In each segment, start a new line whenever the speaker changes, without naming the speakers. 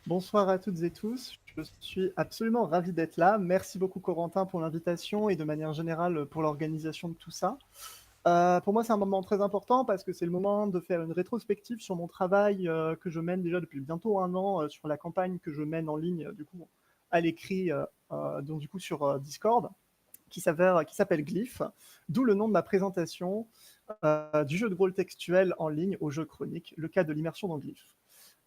Bonsoir à toutes et tous. Je suis absolument ravi d'être là. Merci beaucoup Corentin pour l'invitation et de manière générale pour l'organisation de tout ça. Pour moi, c'est un moment très important parce que c'est le moment de faire une rétrospective sur mon travail que je mène déjà depuis bientôt un an sur la campagne que je mène en ligne du coup à l'écrit donc du coup sur Discord qui s'appelle Glyph, d'où le nom de ma présentation du jeu de rôle textuel en ligne au jeu chronique, le cas de l'immersion dans Glyph.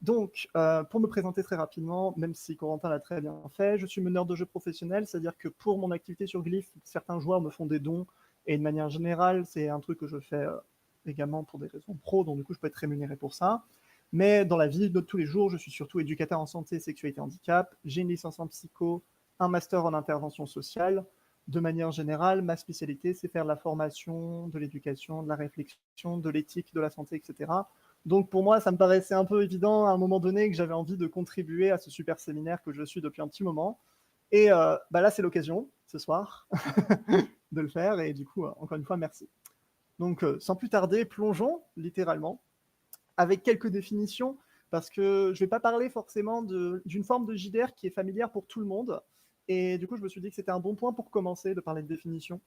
Donc, pour me présenter très rapidement, même si Corentin l'a très bien fait, je suis meneur de jeux professionnel, c'est-à-dire que pour mon activité sur Glyph, certains joueurs me font des dons, et de manière générale, c'est un truc que je fais également pour des raisons pro, donc du coup, je peux être rémunéré pour ça. Mais dans la vie de tous les jours, je suis surtout éducateur en santé, sexualité, handicap, j'ai une licence en psycho, un master en intervention sociale. De manière générale, ma spécialité, c'est faire de la formation, de l'éducation, de la réflexion, de l'éthique, de la santé, etc. Donc pour moi, ça me paraissait un peu évident à un moment donné que j'avais envie de contribuer à ce super séminaire que je suis depuis un petit moment. Et là, c'est l'occasion, ce soir, de le faire. Et du coup, encore une fois, merci. Donc sans plus tarder, plongeons littéralement avec quelques définitions, parce que je ne vais pas parler forcément d'une forme de JDR qui est familière pour tout le monde. Et du coup, je me suis dit que c'était un bon point pour commencer de parler de définition.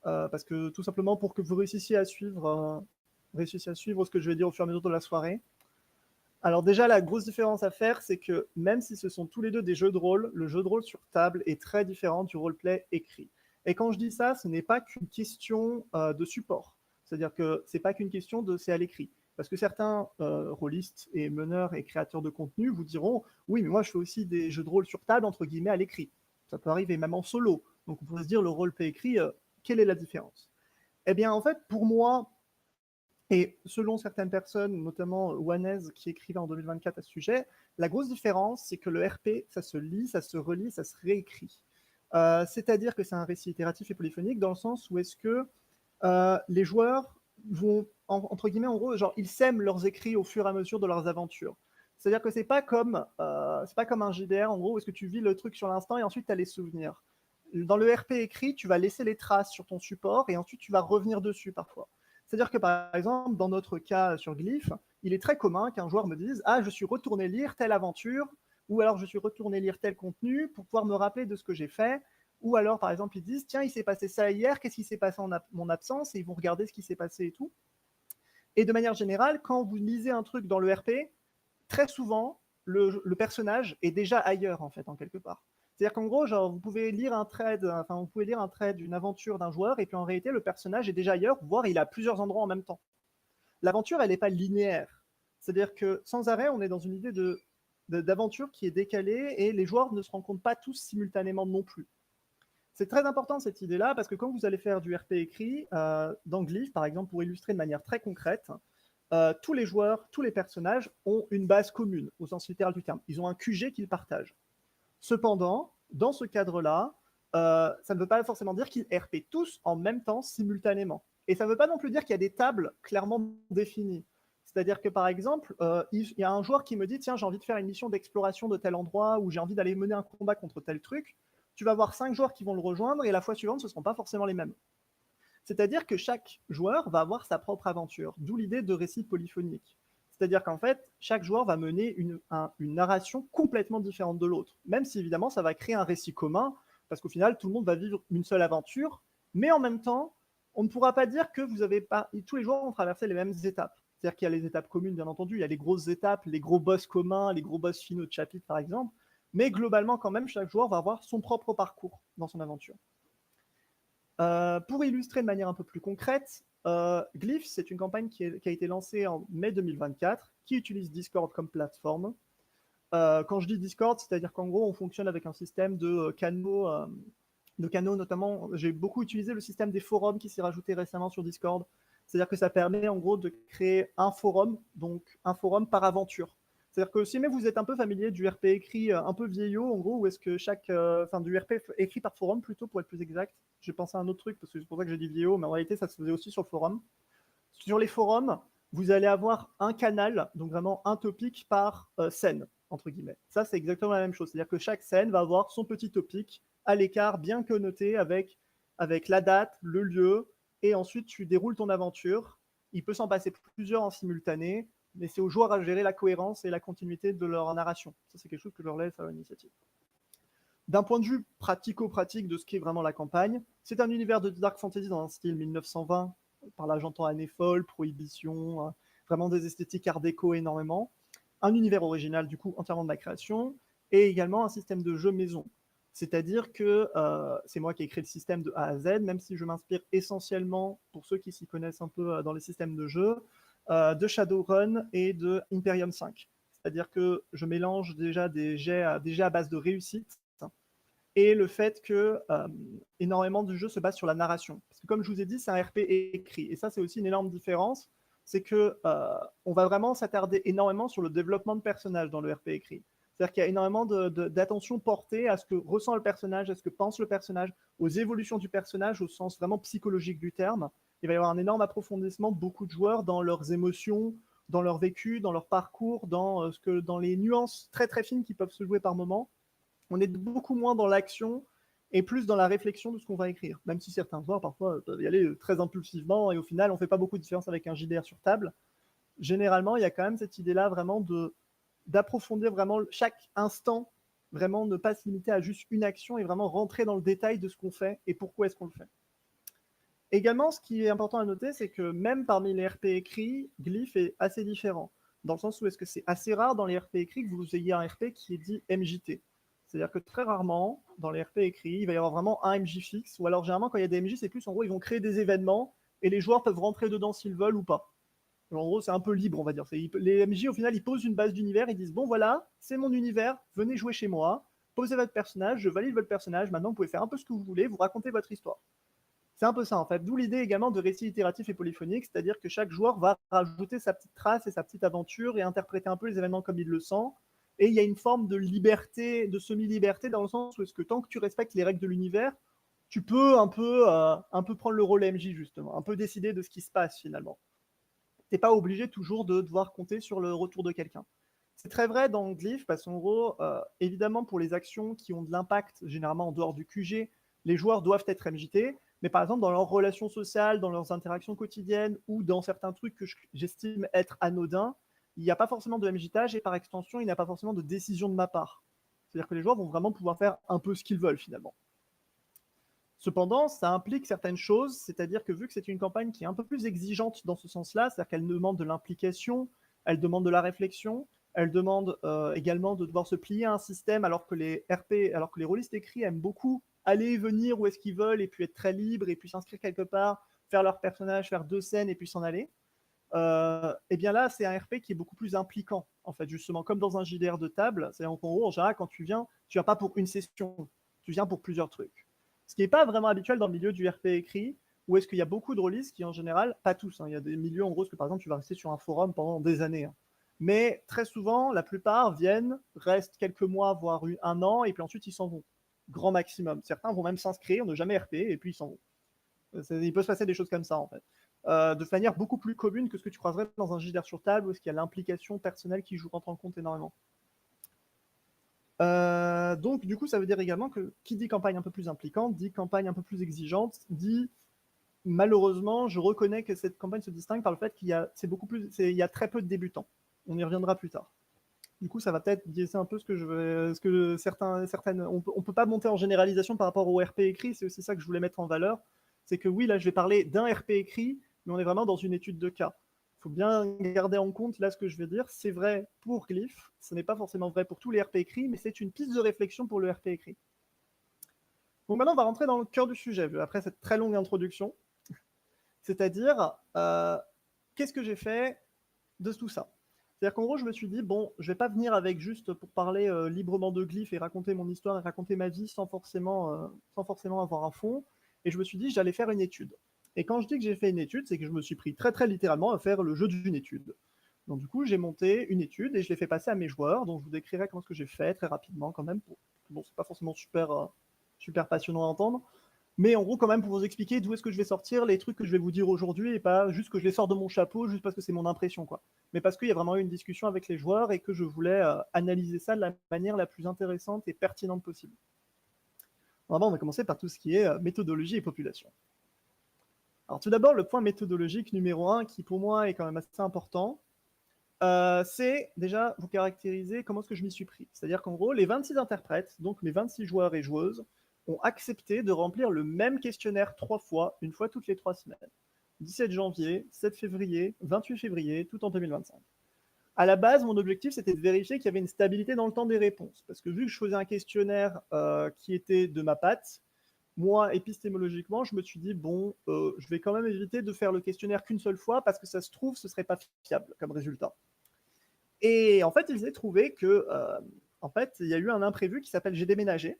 Parce que tout simplement pour que vous réussissiez à suivre ce que je vais dire au fur et à mesure de la soirée. Alors déjà, la grosse différence à faire, c'est que même si ce sont tous les deux des jeux de rôle, le jeu de rôle sur table est très différent du roleplay écrit. Et quand je dis ça, ce n'est pas qu'une question de support. C'est-à-dire que c'est pas qu'une question de c'est à l'écrit. Parce que certains rôlistes et meneurs et créateurs de contenu vous diront oui, mais moi je fais aussi des jeux de rôle sur table, entre guillemets, à l'écrit. Ça peut arriver même en solo. Donc on pourrait se dire le roleplay écrit, quelle est la différence? Eh bien, en fait, pour moi, et selon certaines personnes, notamment Wanez qui écrivait en 2024 à ce sujet, la grosse différence, c'est que le RP, ça se lit, ça se relit, ça se réécrit. C'est-à-dire que c'est un récit itératif et polyphonique dans le sens où est-ce que les joueurs vont, entre guillemets, en gros, genre, ils sèment leurs écrits au fur et à mesure de leurs aventures. C'est-à-dire que c'est pas comme un JDR, en gros, où est-ce que tu vis le truc sur l'instant et ensuite tu as les souvenirs. Dans le RP écrit, tu vas laisser les traces sur ton support et ensuite tu vas revenir dessus parfois. C'est-à-dire que par exemple, dans notre cas sur Glyph, il est très commun qu'un joueur me dise ah, je suis retourné lire telle aventure, ou alors je suis retourné lire tel contenu pour pouvoir me rappeler de ce que j'ai fait, ou alors par exemple ils disent tiens, il s'est passé ça hier, qu'est-ce qui s'est passé en mon absence, et ils vont regarder ce qui s'est passé et tout. Et de manière générale, quand vous lisez un truc dans le RP, très souvent, le personnage est déjà ailleurs, en fait, en quelque part. C'est-à-dire qu'en gros, genre, vous pouvez lire un trade, enfin, vous pouvez lire un trade d'une aventure d'un joueur, et puis en réalité, le personnage est déjà ailleurs, voire il est à plusieurs endroits en même temps. L'aventure, elle n'est pas linéaire. C'est-à-dire que sans arrêt, on est dans une idée d'aventure qui est décalée, et les joueurs ne se rencontrent pas tous simultanément non plus. C'est très important cette idée-là, parce que quand vous allez faire du RP écrit, dans Glyph, par exemple, pour illustrer de manière très concrète, tous les joueurs, tous les personnages ont une base commune, au sens littéral du terme. Ils ont un QG qu'ils partagent. Cependant, dans ce cadre-là, ça ne veut pas forcément dire qu'ils RP tous en même temps, simultanément. Et ça ne veut pas non plus dire qu'il y a des tables clairement définies. C'est-à-dire que, par exemple, il y a un joueur qui me dit « Tiens, j'ai envie de faire une mission d'exploration de tel endroit ou j'ai envie d'aller mener un combat contre tel truc. » Tu vas avoir 5 joueurs qui vont le rejoindre et la fois suivante, ce ne seront pas forcément les mêmes. C'est-à-dire que chaque joueur va avoir sa propre aventure, d'où l'idée de récit polyphonique. C'est-à-dire qu'en fait, chaque joueur va mener une narration complètement différente de l'autre, même si évidemment ça va créer un récit commun, parce qu'au final, tout le monde va vivre une seule aventure, mais en même temps, on ne pourra pas dire que vous avez pas, tous les joueurs ont traversé les mêmes étapes. C'est-à-dire qu'il y a les étapes communes, bien entendu, il y a les grosses étapes, les gros boss communs, les gros boss finaux de chapitre, par exemple, mais globalement, quand même, chaque joueur va avoir son propre parcours dans son aventure. Pour illustrer de manière un peu plus concrète, Glyph, c'est une campagne qui a été lancée en mai 2024, qui utilise Discord comme plateforme. Quand je dis Discord, c'est-à-dire qu'en gros, on fonctionne avec un système de canaux, notamment, j'ai beaucoup utilisé le système des forums qui s'est rajouté récemment sur Discord. C'est-à-dire que ça permet en gros de créer un forum, donc un forum par aventure. C'est-à-dire que si vous êtes un peu familier du RP écrit un peu vieillot, en gros, où est-ce que du RP écrit par forum plutôt pour être plus exact. J'ai pensé à un autre truc parce que c'est pour ça que j'ai dit vieillot, mais en réalité ça se faisait aussi sur le forum. Sur les forums, vous allez avoir un canal, donc vraiment un topic par scène, entre guillemets. Ça, c'est exactement la même chose. C'est-à-dire que chaque scène va avoir son petit topic à l'écart, bien connoté avec la date, le lieu, et ensuite tu déroules ton aventure. Il peut s'en passer plusieurs en simultané. Mais c'est aux joueurs à gérer la cohérence et la continuité de leur narration. Ça, c'est quelque chose que je leur laisse à leur initiative. D'un point de vue pratico-pratique de ce qu'est vraiment la campagne, c'est un univers de Dark Fantasy dans un style 1920. Par là, j'entends années folles, prohibition, vraiment des esthétiques art déco énormément. Un univers original, du coup, entièrement de ma création, et également un système de jeu maison. C'est-à-dire que c'est moi qui ai créé le système de A à Z, même si je m'inspire essentiellement, pour ceux qui s'y connaissent un peu dans les systèmes de jeu, de Shadowrun et de Imperium 5. C'est-à-dire que je mélange déjà des jets à base de réussite et le fait que énormément du jeu se base sur la narration. Parce que comme je vous ai dit, c'est un RP écrit. Et ça, c'est aussi une énorme différence. C'est que on va vraiment s'attarder énormément sur le développement de personnages dans le RP écrit. C'est-à-dire qu'il y a énormément d'attention portée à ce que ressent le personnage, à ce que pense le personnage, aux évolutions du personnage au sens vraiment psychologique du terme. Il va y avoir un énorme approfondissement de beaucoup de joueurs dans leurs émotions, dans leur vécu, dans leur parcours, dans les nuances très très fines qui peuvent se jouer par moment. On est beaucoup moins dans l'action et plus dans la réflexion de ce qu'on va écrire. Même si certains joueurs, parfois, peuvent y aller très impulsivement et au final, on ne fait pas beaucoup de différence avec un JDR sur table. Généralement, il y a quand même cette idée-là vraiment d'approfondir vraiment chaque instant, vraiment ne pas se limiter à juste une action et vraiment rentrer dans le détail de ce qu'on fait et pourquoi est-ce qu'on le fait. Également, ce qui est important à noter, c'est que même parmi les RP écrits, Glyph est assez différent. Dans le sens où est-ce que c'est assez rare dans les RP écrits que vous ayez un RP qui est dit MJT. C'est-à-dire que très rarement, dans les RP écrits, il va y avoir vraiment un MJ fixe, ou alors généralement quand il y a des MJ, c'est plus en gros, ils vont créer des événements, et les joueurs peuvent rentrer dedans s'ils veulent ou pas. En gros, c'est un peu libre, on va dire. Les MJ, au final, ils posent une base d'univers, ils disent, bon voilà, c'est mon univers, venez jouer chez moi, posez votre personnage, je valide votre personnage, maintenant vous pouvez faire un peu ce que vous voulez, vous racontez votre histoire. C'est un peu ça en fait, d'où l'idée également de récit itératif et polyphonique, c'est-à-dire que chaque joueur va rajouter sa petite trace et sa petite aventure et interpréter un peu les événements comme il le sent. Et il y a une forme de liberté, de semi-liberté, dans le sens où est-ce que tant que tu respectes les règles de l'univers, tu peux un peu prendre le rôle MJ justement, un peu décider de ce qui se passe finalement. T'es pas obligé toujours de devoir compter sur le retour de quelqu'un. C'est très vrai dans Glyph, parce qu'en gros, évidemment, pour les actions qui ont de l'impact, généralement en dehors du QG, les joueurs doivent être MJT, mais par exemple, dans leurs relations sociales, dans leurs interactions quotidiennes, ou dans certains trucs que j'estime être anodins, il n'y a pas forcément de MJtage, et par extension, il n'y a pas forcément de décision de ma part. C'est-à-dire que les joueurs vont vraiment pouvoir faire un peu ce qu'ils veulent, finalement. Cependant, ça implique certaines choses, c'est-à-dire que vu que c'est une campagne qui est un peu plus exigeante dans ce sens-là, c'est-à-dire qu'elle demande de l'implication, elle demande de la réflexion, elle demande également de devoir se plier à un système, alors que les RP, alors que les rôlistes écrits aiment beaucoup aller et venir où est-ce qu'ils veulent, et puis être très libres, et puis s'inscrire quelque part, faire leur personnage, faire 2 scènes, et puis s'en aller. Et bien là, c'est un RP qui est beaucoup plus impliquant, en fait, justement, comme dans un JDR de table. C'est en gros, en général, quand tu viens pas pour une session, tu viens pour plusieurs trucs. Ce qui n'est pas vraiment habituel dans le milieu du RP écrit, où est-ce qu'il y a beaucoup de releases qui, en général, pas tous, hein, il y a des milieux, en gros, que par exemple, tu vas rester sur un forum pendant des années. Hein. Mais très souvent, la plupart viennent, restent quelques mois, voire un an, et puis ensuite, ils s'en vont. Grand maximum. Certains vont même s'inscrire, ne jamais RP, et puis ils s'en vont. Il peut se passer des choses comme ça, en fait. De manière beaucoup plus commune que ce que tu croiserais dans un JDR sur table, où est-ce qu'il y a l'implication personnelle qui rentre en compte énormément. Donc, du coup, ça veut dire également que qui dit campagne un peu plus impliquante, dit campagne un peu plus exigeante, dit malheureusement, je reconnais que cette campagne se distingue par le fait qu'il y a très peu de débutants. On y reviendra plus tard. Du coup, ça va peut-être biaiser un peu certaines. On peut pas monter en généralisation par rapport au RP écrit. C'est aussi ça que je voulais mettre en valeur. C'est que oui, là, je vais parler d'un RP écrit, mais on est vraiment dans une étude de cas. Il faut bien garder en compte là ce que je vais dire. C'est vrai pour Glyph, ce n'est pas forcément vrai pour tous les RP écrits, mais c'est une piste de réflexion pour le RP écrit. Donc maintenant, on va rentrer dans le cœur du sujet, après cette très longue introduction. C'est-à-dire, qu'est-ce que j'ai fait de tout ça? C'est-à-dire qu'en gros, je me suis dit, bon, je vais pas venir avec juste pour parler librement de Glyph et raconter mon histoire et raconter ma vie sans forcément avoir un fond. Et je me suis dit, j'allais faire une étude. Et quand je dis que j'ai fait une étude, c'est que je me suis pris très très littéralement à faire le jeu d'une étude. Donc du coup, j'ai monté une étude et je l'ai fait passer à mes joueurs. Donc je vous décrirai comment ce que j'ai fait très rapidement quand même. Bon, c'est pas forcément super passionnant à entendre. Mais en gros, quand même, pour vous expliquer d'où est-ce que je vais sortir les trucs que je vais vous dire aujourd'hui, et pas juste que je les sors de mon chapeau, juste parce que c'est mon impression, quoi. Mais parce qu'il y a vraiment eu une discussion avec les joueurs et que je voulais analyser ça de la manière la plus intéressante et pertinente possible. D'abord, on va commencer par tout ce qui est méthodologie et population. Alors tout d'abord, le point méthodologique numéro 1, qui pour moi est quand même assez important, C'est déjà vous caractériser comment est-ce que je m'y suis pris. C'est-à-dire qu'en gros, les 26 interprètes, donc mes 26 joueurs et joueuses, ont accepté de remplir le même questionnaire 3 fois, une fois toutes les 3 semaines. 17 janvier, 7 février, 28 février, tout en 2025. À la base, mon objectif, c'était de vérifier qu'il y avait une stabilité dans le temps des réponses. Parce que vu que je faisais un questionnaire qui était de ma patte, moi, épistémologiquement, je me suis dit, bon, je vais quand même éviter de faire le questionnaire qu'une seule fois, parce que ça se trouve, ce serait pas fiable comme résultat. Et en fait, il s'est trouvé que, en fait, il y a eu un imprévu qui s'appelle j'ai déménagé.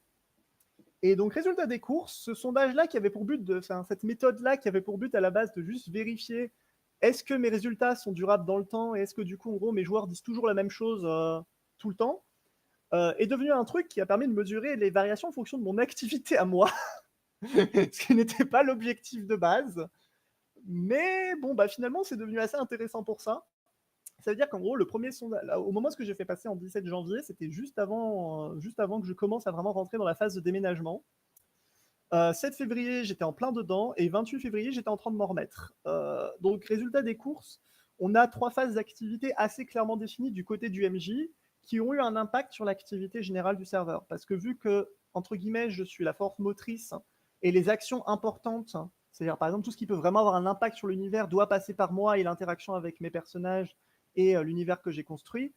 Et donc, résultat des courses, ce sondage-là qui avait pour but de, enfin, cette méthode-là qui avait pour but à la base de juste vérifier est-ce que mes résultats sont durables dans le temps et est-ce que du coup, en gros, mes joueurs disent toujours la même chose tout le temps, est devenu un truc qui a permis de mesurer les variations en fonction de mon activité à moi, ce qui n'était pas l'objectif de base. Mais bon, bah finalement, c'est devenu assez intéressant pour ça. Ça veut dire qu'en gros, le premier sondage, au moment où j'ai fait passer en 17 janvier, c'était juste avant que je commence à vraiment rentrer dans la phase de déménagement. 7 février, j'étais en plein dedans, et 28 février, j'étais en train de m'en remettre. Donc, résultat des courses, on a 3 phases d'activité assez clairement définies du côté du MJ, qui ont eu un impact sur l'activité générale du serveur. Parce que vu que, entre guillemets, je suis la force motrice, et les actions importantes, c'est-à-dire par exemple tout ce qui peut vraiment avoir un impact sur l'univers doit passer par moi et l'interaction avec mes personnages et l'univers que j'ai construit,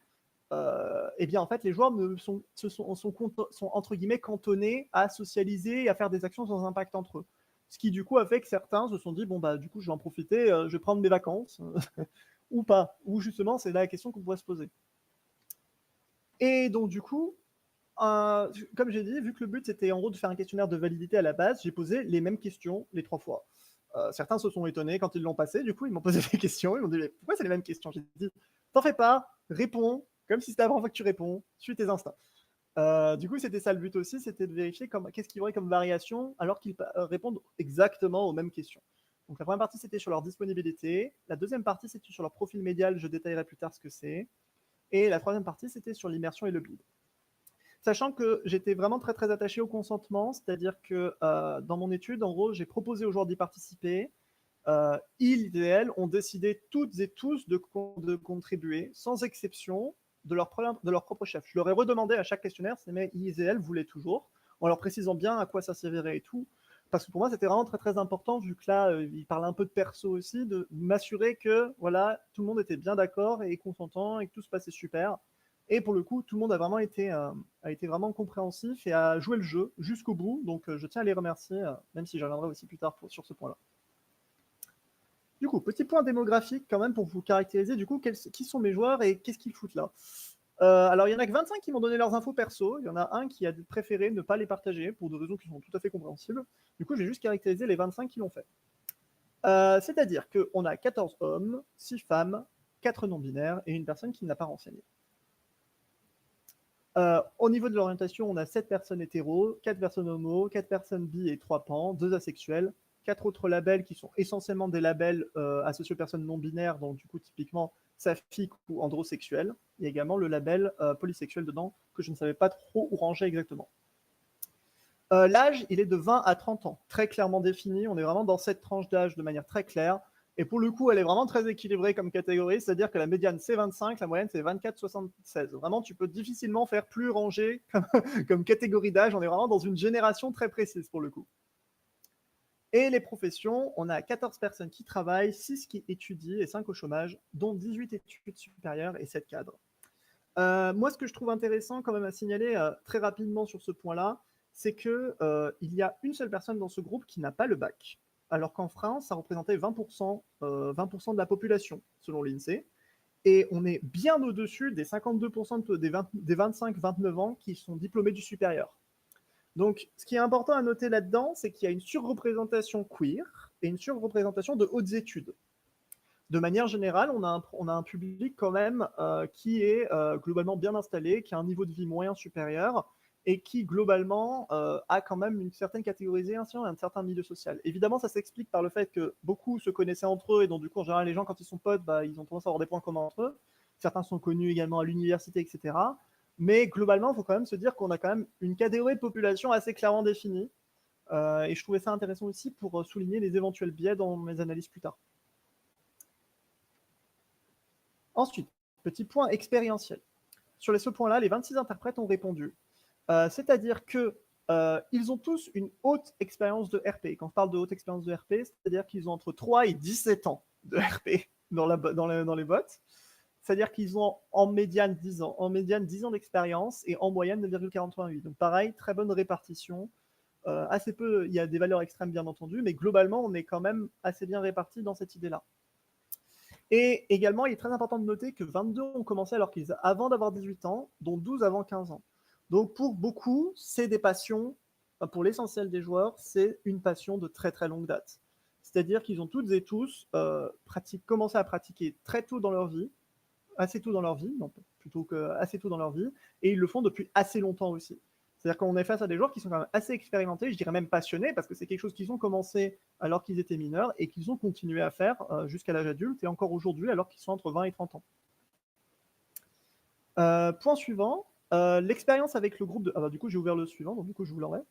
eh bien en fait les joueurs sont entre guillemets cantonnés à socialiser et à faire des actions sans impact entre eux. Ce qui du coup a fait que certains se sont dit bon bah du coup je vais en profiter, je vais prendre mes vacances ou pas, ou justement c'est là la question qu'on pourrait se poser. Et donc du coup, comme j'ai dit, vu que le but c'était en gros de faire un questionnaire de validité à la base, j'ai posé les mêmes questions les 3 fois. Certains se sont étonnés quand ils l'ont passé, du coup ils m'ont posé des questions, ils m'ont dit mais pourquoi c'est les mêmes questions? J'ai dit t'en fais pas, réponds, comme si c'était la première fois que tu réponds, suis tes instincts. Du coup c'était ça le but aussi, c'était de vérifier qu'est-ce qu'il y aurait comme variation alors qu'ils répondent exactement aux mêmes questions. Donc la première partie c'était sur leur disponibilité, la deuxième partie c'était sur leur profil médial, je détaillerai plus tard ce que c'est, et la troisième partie c'était sur l'immersion et le build. Sachant que j'étais vraiment très très attaché au consentement, c'est-à-dire que dans mon étude, en gros, j'ai proposé aux joueurs d'y participer. Ils et elles ont décidé toutes et tous de contribuer, sans exception, de leur propre chef. Je leur ai redemandé à chaque questionnaire si ils et elles voulaient toujours, en leur précisant bien à quoi ça servirait et tout. Parce que pour moi, c'était vraiment très très important, vu que là, il parlait un peu de perso aussi, de m'assurer que voilà, tout le monde était bien d'accord et consentant et que tout se passait super. Et pour le coup, tout le monde a été vraiment compréhensif et a joué le jeu jusqu'au bout. Donc je tiens à les remercier, même si j'y reviendrai aussi plus tard sur ce point-là. Du coup, petit point démographique quand même pour vous caractériser du coup qui sont mes joueurs et qu'est-ce qu'ils foutent là. Alors il y en a que 25 qui m'ont donné leurs infos perso, il y en a un qui a préféré ne pas les partager pour des raisons qui sont tout à fait compréhensibles. Du coup, j'ai juste caractérisé les 25 qui l'ont fait. C'est-à-dire qu'on a 14 hommes, 6 femmes, 4 non-binaires et une personne qui n'a pas renseigné. Au niveau de l'orientation, on a 7 personnes hétéros, 4 personnes homo, 4 personnes bi et 3 pans, 2 asexuels, 4 autres labels qui sont essentiellement des labels associés aux personnes non binaires, donc du coup typiquement saphique ou androsexuel. Il y a également le label polysexuel dedans, que je ne savais pas trop où ranger exactement. L'âge, il est de 20 à 30 ans, très clairement défini. On est vraiment dans cette tranche d'âge de manière très claire. Et pour le coup, elle est vraiment très équilibrée comme catégorie, c'est-à-dire que la médiane c'est 25, la moyenne c'est 24-76. Vraiment, tu peux difficilement faire plus rangé comme catégorie d'âge. On est vraiment dans une génération très précise pour le coup. Et les professions, on a 14 personnes qui travaillent, 6 qui étudient et 5 au chômage, dont 18 études supérieures et 7 cadres. Moi, ce que je trouve intéressant quand même à signaler très rapidement sur ce point-là, c'est qu'il y a une seule personne dans ce groupe qui n'a pas le bac, alors qu'en France, ça représentait 20%, 20% de la population, selon l'INSEE, et on est bien au-dessus des 52% des 25-29 ans qui sont diplômés du supérieur. Donc, ce qui est important à noter là-dedans, c'est qu'il y a une surreprésentation queer et une surreprésentation de hautes études. De manière générale, on a un public quand même qui est globalement bien installé, qui a un niveau de vie moyen supérieur et qui globalement a quand même une certaine catégorisation et un certain milieu social. Évidemment, ça s'explique par le fait que beaucoup se connaissaient entre eux et donc du coup, en général, les gens, quand ils sont potes, bah, ils ont tendance à avoir des points communs entre eux. Certains sont connus également à l'université, etc. Mais globalement, il faut quand même se dire qu'on a quand même une catégorie de population assez clairement définie. Et je trouvais ça intéressant aussi pour souligner les éventuels biais dans mes analyses plus tard. Ensuite, Petit point expérientiel. Sur ce point-là, les 26 interprètes ont répondu. C'est-à-dire que ils ont tous une haute expérience de RP. Quand je parle de haute expérience de RP, c'est-à-dire qu'ils ont entre 3 et 17 ans de RP dans les bots. C'est-à-dire qu'ils ont en médiane 10 ans. En médiane 10 ans d'expérience et en moyenne 9,88. Donc pareil, très bonne répartition. Assez peu, il y a des valeurs extrêmes bien entendu, mais globalement, on est quand même assez bien répartis dans cette idée-là. Et également, il est très important de noter que 22 ont commencé avant d'avoir 18 ans, dont 12 avant 15 ans. Donc pour beaucoup, c'est des passions, pour l'essentiel des joueurs, c'est une passion de très très longue date. C'est-à-dire qu'ils ont toutes et tous commencé à pratiquer très tôt dans leur vie, assez tôt dans leur vie, non, plutôt que assez tôt dans leur vie, et ils le font depuis assez longtemps aussi. C'est-à-dire qu'on est face à des joueurs qui sont quand même assez expérimentés, je dirais même passionnés, parce que c'est quelque chose qu'ils ont commencé alors qu'ils étaient mineurs et qu'ils ont continué à faire jusqu'à l'âge adulte et encore aujourd'hui alors qu'ils sont entre 20 et 30 ans. Point suivant, l'expérience avec le groupe de... Ah bah, du coup, j'ai ouvert le suivant, donc du coup, je vous l'enlève.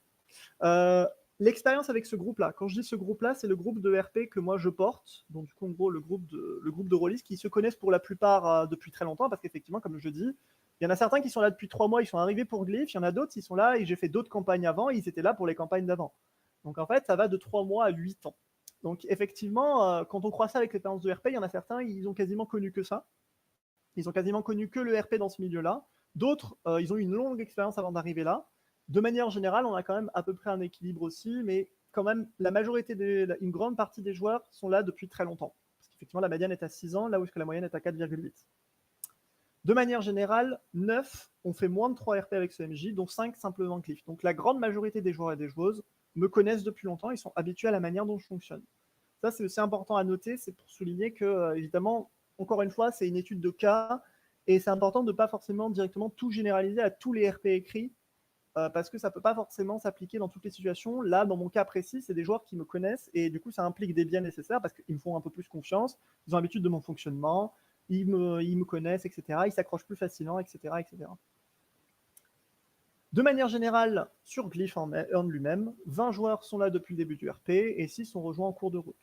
L'expérience avec ce groupe-là, quand je dis ce groupe-là, c'est le groupe de RP que moi je porte, donc du coup, en gros, le groupe de rôlistes qui se connaissent pour la plupart depuis très longtemps, parce qu'effectivement, comme je dis, il y en a certains qui sont là depuis 3 mois, ils sont arrivés pour Glyph, il y en a d'autres, ils sont là et j'ai fait d'autres campagnes avant, et ils étaient là pour les campagnes d'avant. Donc en fait, ça va de 3 mois à 8 ans. Donc effectivement, quand on croit ça avec l'expérience de RP, il y en a certains, ils ont quasiment connu que ça. Ils ont quasiment connu que le RP dans ce milieu-là. D'autres, ils ont eu une longue expérience avant d'arriver là. De manière générale, on a quand même à peu près un équilibre aussi, mais quand même, une grande partie des joueurs sont là depuis très longtemps. Parce qu'effectivement, la médiane est à 6 ans, là où la moyenne est à 4,8. De manière générale, 9 ont fait moins de 3 RP avec ce MJ, dont 5 simplement Glyph. Donc la grande majorité des joueurs et des joueuses me connaissent depuis longtemps, ils sont habitués à la manière dont je fonctionne. Ça, c'est aussi important à noter, c'est pour souligner que, évidemment, encore une fois, c'est une étude de cas, et c'est important de ne pas forcément directement tout généraliser à tous les RP écrits, parce que ça ne peut pas forcément s'appliquer dans toutes les situations. Là, dans mon cas précis, c'est des joueurs qui me connaissent, et du coup, ça implique des biais nécessaires, parce qu'ils me font un peu plus confiance, ils ont l'habitude de mon fonctionnement, ils me connaissent, etc., ils s'accrochent plus facilement, etc., etc. De manière générale, sur Glyph en lui-même, 20 joueurs sont là depuis le début du RP, et 6 sont rejoints en cours de route.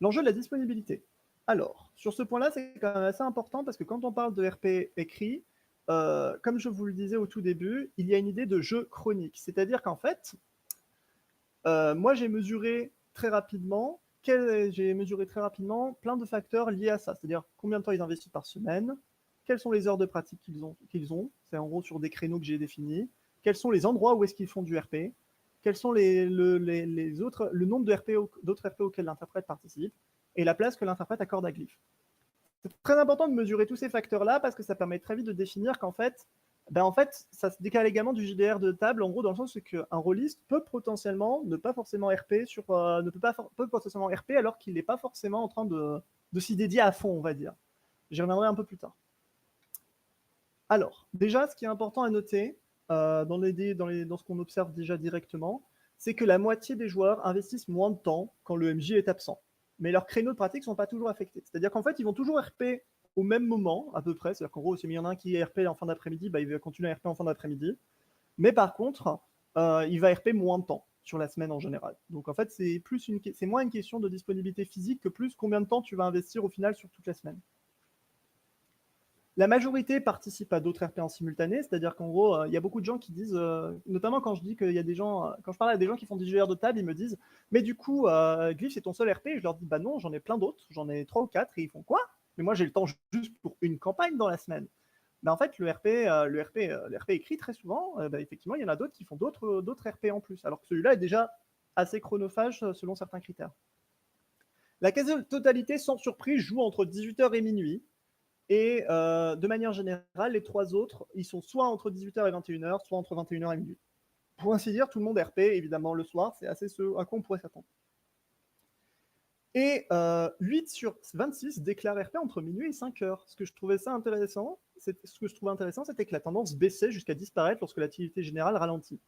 L'enjeu de la disponibilité. Alors, sur ce point-là, c'est quand même assez important parce que quand on parle de RP écrit, comme je vous le disais au tout début, il y a une idée de jeu chronique. C'est-à-dire qu'en fait, moi, j'ai mesuré très rapidement plein de facteurs liés à ça. C'est-à-dire combien de temps ils investissent par semaine, quelles sont les heures de pratique qu'ils ont. C'est en gros sur des créneaux que j'ai définis. Quels sont les endroits où est-ce qu'ils font du RP, quels sont le nombre d'autres RP auxquels l'interprète participe, et la place que l'interprète accorde à Glyph. C'est très important de mesurer tous ces facteurs-là parce que ça permet très vite de définir qu'en fait, ça se décale également du JDR de table, en gros, dans le sens qu'un rôliste peut potentiellement ne pas forcément RP peut potentiellement RP alors qu'il n'est pas forcément en train de s'y dédier à fond, on va dire. J'y reviendrai un peu plus tard. Alors, déjà, ce qui est important à noter, dans ce qu'on observe déjà directement, c'est que la moitié des joueurs investissent moins de temps quand le MJ est absent. Mais leurs créneaux de pratique ne sont pas toujours affectés. C'est-à-dire qu'en fait, ils vont toujours RP au même moment, à peu près. C'est-à-dire qu'en gros, s'il y en a un qui RP en fin d'après-midi, il va continuer à RP en fin d'après-midi. Mais par contre, il va RP moins de temps sur la semaine en général. Donc en fait, c'est moins une question de disponibilité physique que plus combien de temps tu vas investir au final sur toute la semaine. La majorité participe à d'autres RP en simultané, c'est-à-dire qu'en gros, il y a beaucoup de gens qui disent, notamment quand je dis qu'il y a des gens, quand je parle à des gens qui font des JR de table, ils me disent, mais du coup, Glyph, c'est ton seul RP, et je leur dis, bah non, j'en ai plein d'autres, j'en ai 3 ou 4, et ils font quoi? Mais moi, j'ai le temps juste pour une campagne dans la semaine. Bah, en fait, le RP écrit très souvent, effectivement, il y en a d'autres qui font d'autres RP en plus, alors que celui-là est déjà assez chronophage selon certains critères. La quasi-totalité, sans surprise, joue entre 18h et minuit. Et de manière générale, les 3 autres, ils sont soit entre 18h et 21h, soit entre 21h et minuit. Pour ainsi dire, tout le monde RP, évidemment, le soir, c'est assez ce à quoi on pourrait s'attendre. Et 8 sur 26 déclarent RP entre minuit et 5h. Ce que je trouvais intéressant, c'était que la tendance baissait jusqu'à disparaître lorsque l'activité générale ralentit.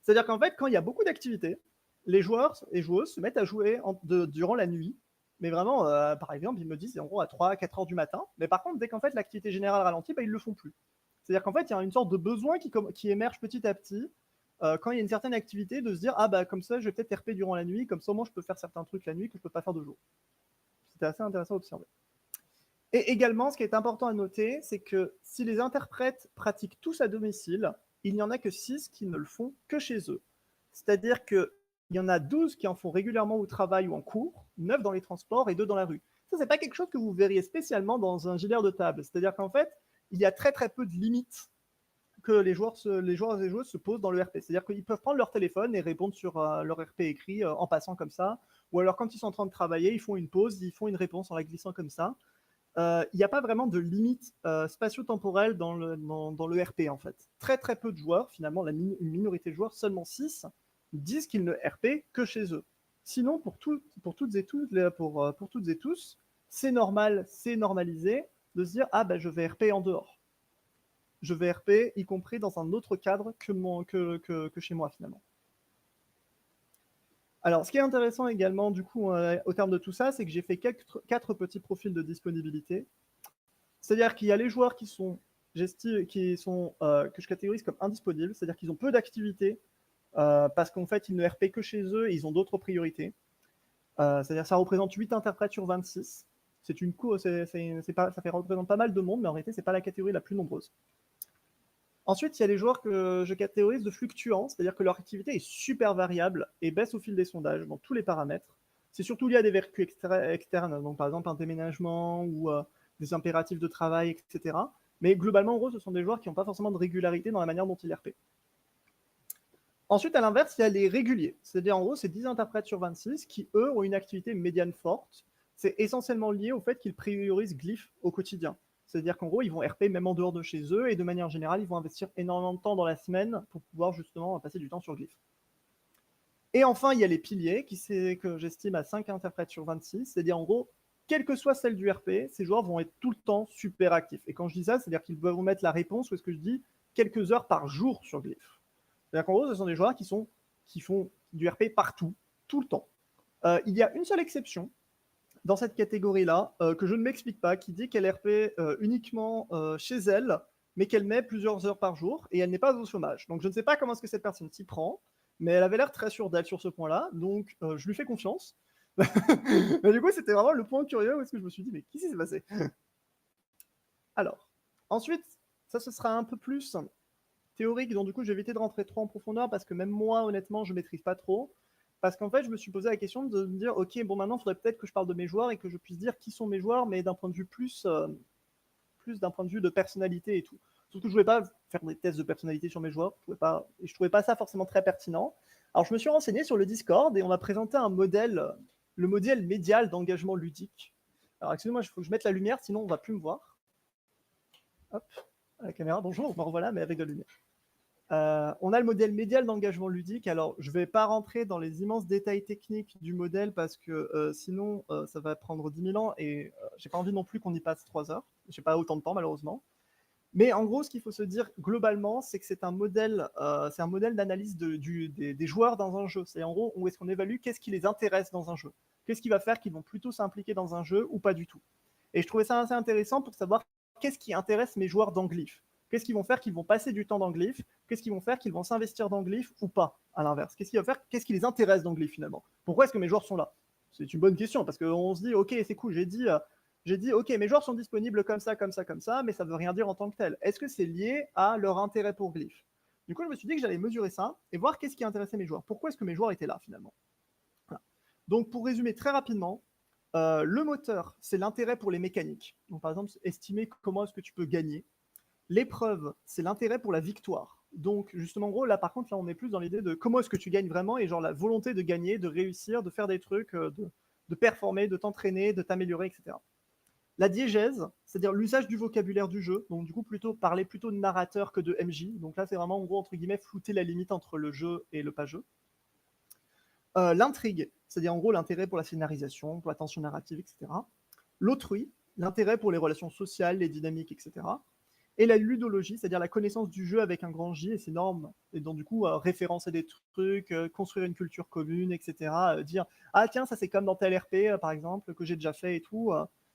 C'est-à-dire qu'en fait, quand il y a beaucoup d'activités, les joueurs et joueuses se mettent à jouer durant la nuit. Mais vraiment, par exemple, ils me disent en gros à 3-4 heures du matin. Mais par contre, dès qu'en fait l'activité générale ralentit, ils ne le font plus. C'est-à-dire qu'en fait, il y a une sorte de besoin qui émerge petit à petit quand il y a une certaine activité de se dire ah bah comme ça, je vais peut-être RP durant la nuit, comme ça, moi, je peux faire certains trucs la nuit que je ne peux pas faire de jour. C'était assez intéressant à observer. Et également, ce qui est important à noter, c'est que si les interprètes pratiquent tous à domicile, il n'y en a que 6 qui ne le font que chez eux. C'est-à-dire qu'il y en a 12 qui en font régulièrement au travail ou en cours, 9 dans les transports et 2 dans la rue. Ça, c'est pas quelque chose que vous verriez spécialement dans un gilet de table. C'est-à-dire qu'en fait, il y a très très peu de limites que les joueurs et les joueuses se posent dans le RP. C'est-à-dire qu'ils peuvent prendre leur téléphone et répondre sur leur RP écrit en passant comme ça. Ou alors quand ils sont en train de travailler, ils font une pause, ils font une réponse en la glissant comme ça. Il n'y a pas vraiment de limite spatio-temporelle dans le RP en fait. Très très peu de joueurs, finalement, une minorité de joueurs, seulement 6, disent qu'ils ne RP que chez eux. Sinon, pour toutes et tous, c'est normal, c'est normalisé de se dire ah ben je vais RP en dehors. Je vais RP y compris dans un autre cadre que chez moi finalement. Alors, ce qui est intéressant également, du coup, au terme de tout ça, c'est que j'ai fait 4 petits profils de disponibilité. C'est-à-dire qu'il y a les joueurs que je catégorise comme indisponibles, c'est-à-dire qu'ils ont peu d'activité parce qu'en fait, ils ne RP que chez eux et ils ont d'autres priorités. C'est-à-dire que ça représente 8 interprètes sur 26. Ça représente pas mal de monde, mais en réalité, ce n'est pas la catégorie la plus nombreuse. Ensuite, il y a les joueurs que je catégorise de fluctuants, c'est-à-dire que leur activité est super variable et baisse au fil des sondages dans tous les paramètres. C'est surtout lié à des vertus externes, donc par exemple un déménagement ou des impératifs de travail, etc. Mais globalement, en gros, ce sont des joueurs qui n'ont pas forcément de régularité dans la manière dont ils RP. Ensuite, à l'inverse, il y a les réguliers. C'est-à-dire, en gros, c'est 10 interprètes sur 26 qui, eux, ont une activité médiane forte. C'est essentiellement lié au fait qu'ils priorisent Glyph au quotidien. C'est-à-dire qu'en gros, ils vont RP même en dehors de chez eux et de manière générale, ils vont investir énormément de temps dans la semaine pour pouvoir justement passer du temps sur Glyph. Et enfin, il y a les piliers que j'estime à 5 interprètes sur 26. C'est-à-dire, en gros, quelle que soit celle du RP, ces joueurs vont être tout le temps super actifs. Et quand je dis ça, c'est-à-dire qu'ils vont mettre la réponse, ou est-ce que je dis quelques heures par jour sur Glyph. C'est-à-dire qu'en gros, ce sont des joueurs qui font du RP partout, tout le temps. Il y a une seule exception dans cette catégorie-là que je ne m'explique pas, qui dit qu'elle RP uniquement chez elle, mais qu'elle met plusieurs heures par jour et elle n'est pas au chômage. Donc je ne sais pas comment est-ce que cette personne s'y prend, mais elle avait l'air très sûre d'elle sur ce point-là, donc je lui fais confiance. Mais du coup, c'était vraiment le point curieux où est-ce que je me suis dit, mais qu'est-ce qui s'est passé? Alors, ensuite, ça, ce sera un peu plus théorique, donc du coup, je vais éviter de rentrer trop en profondeur parce que même moi, honnêtement, je ne maîtrise pas trop. Parce qu'en fait, je me suis posé la question de me dire, ok, bon, maintenant, il faudrait peut-être que je parle de mes joueurs et que je puisse dire qui sont mes joueurs, mais d'un point de vue plus d'un point de vue de personnalité et tout. Surtout que je ne voulais pas faire des tests de personnalité sur mes joueurs, je ne trouvais pas ça forcément très pertinent. Alors, je me suis renseigné sur le Discord et on m'a présenté un modèle, le modèle médial d'engagement ludique. Alors, excusez-moi, il faut que je mette la lumière, sinon on ne va plus me voir. Hop, à la caméra, bonjour, me revoilà, mais avec de la lumière. On a le modèle médial d'engagement ludique. Alors, je ne vais pas rentrer dans les immenses détails techniques du modèle parce que sinon, ça va prendre 10 000 ans et j'ai pas envie non plus qu'on y passe 3 heures. Je n'ai pas autant de temps, malheureusement. Mais en gros, ce qu'il faut se dire globalement, c'est que c'est un modèle d'analyse des joueurs dans un jeu. C'est en gros où est-ce qu'on évalue qu'est-ce qui les intéresse dans un jeu. Qu'est-ce qui va faire qu'ils vont plutôt s'impliquer dans un jeu ou pas du tout. Et je trouvais ça assez intéressant pour savoir qu'est-ce qui intéresse mes joueurs dans Glyph. Qu'est-ce qu'ils vont faire qu'ils vont passer du temps dans Glyph? Qu'est-ce qu'ils vont faire qu'ils vont s'investir dans Glyph ou pas, à l'inverse? Qu'est-ce qui les intéresse dans Glyph finalement? Pourquoi est-ce que mes joueurs sont là? C'est une bonne question parce qu'on se dit, ok, c'est cool, j'ai dit, ok, mes joueurs sont disponibles comme ça, comme ça, comme ça, mais ça ne veut rien dire en tant que tel. Est-ce que c'est lié à leur intérêt pour Glyph? Du coup, je me suis dit que j'allais mesurer ça et voir qu'est-ce qui intéressait mes joueurs. Pourquoi est-ce que mes joueurs étaient là finalement? Voilà. Donc, pour résumer très rapidement, le moteur, c'est l'intérêt pour les mécaniques. Donc, par exemple, estimer comment est-ce que tu peux gagner. L'épreuve, c'est l'intérêt pour la victoire. Donc, justement, en gros, là, par contre, là, on est plus dans l'idée de comment est-ce que tu gagnes vraiment et genre la volonté de gagner, de réussir, de faire des trucs, de performer, de t'entraîner, de t'améliorer, etc. La diégèse, c'est-à-dire l'usage du vocabulaire du jeu, donc du coup parler plutôt de narrateur que de MJ. Donc là, c'est vraiment en gros entre guillemets flouter la limite entre le jeu et le pas jeu. L'intrigue, c'est-à-dire en gros l'intérêt pour la scénarisation, pour la tension narrative, etc. L'autrui, l'intérêt pour les relations sociales, les dynamiques, etc. Et la ludologie, c'est-à-dire la connaissance du jeu avec un grand J et ses normes, et donc du coup référencer des trucs, construire une culture commune, etc. Dire ah tiens ça c'est comme dans tel RP par exemple que j'ai déjà fait et tout,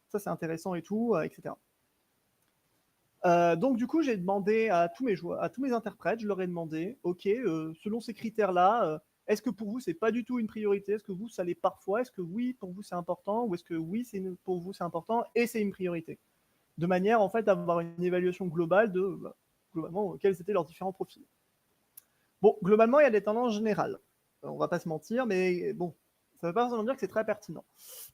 ça c'est intéressant et tout, etc. Donc du coup j'ai demandé à tous mes joueurs, à tous mes interprètes, je leur ai demandé ok selon ces critères-là, Est-ce que pour vous, c'est pas du tout une priorité? Est-ce que vous, ça l'est parfois? Est-ce que oui, pour vous, c'est important? Ou est-ce que oui, pour vous, c'est important et c'est une priorité? De manière, en fait, à avoir une évaluation globale de, globalement, quels étaient leurs différents profils. Bon, globalement, il y a des tendances générales. On va pas se mentir, mais bon, ça veut pas forcément dire que c'est très pertinent.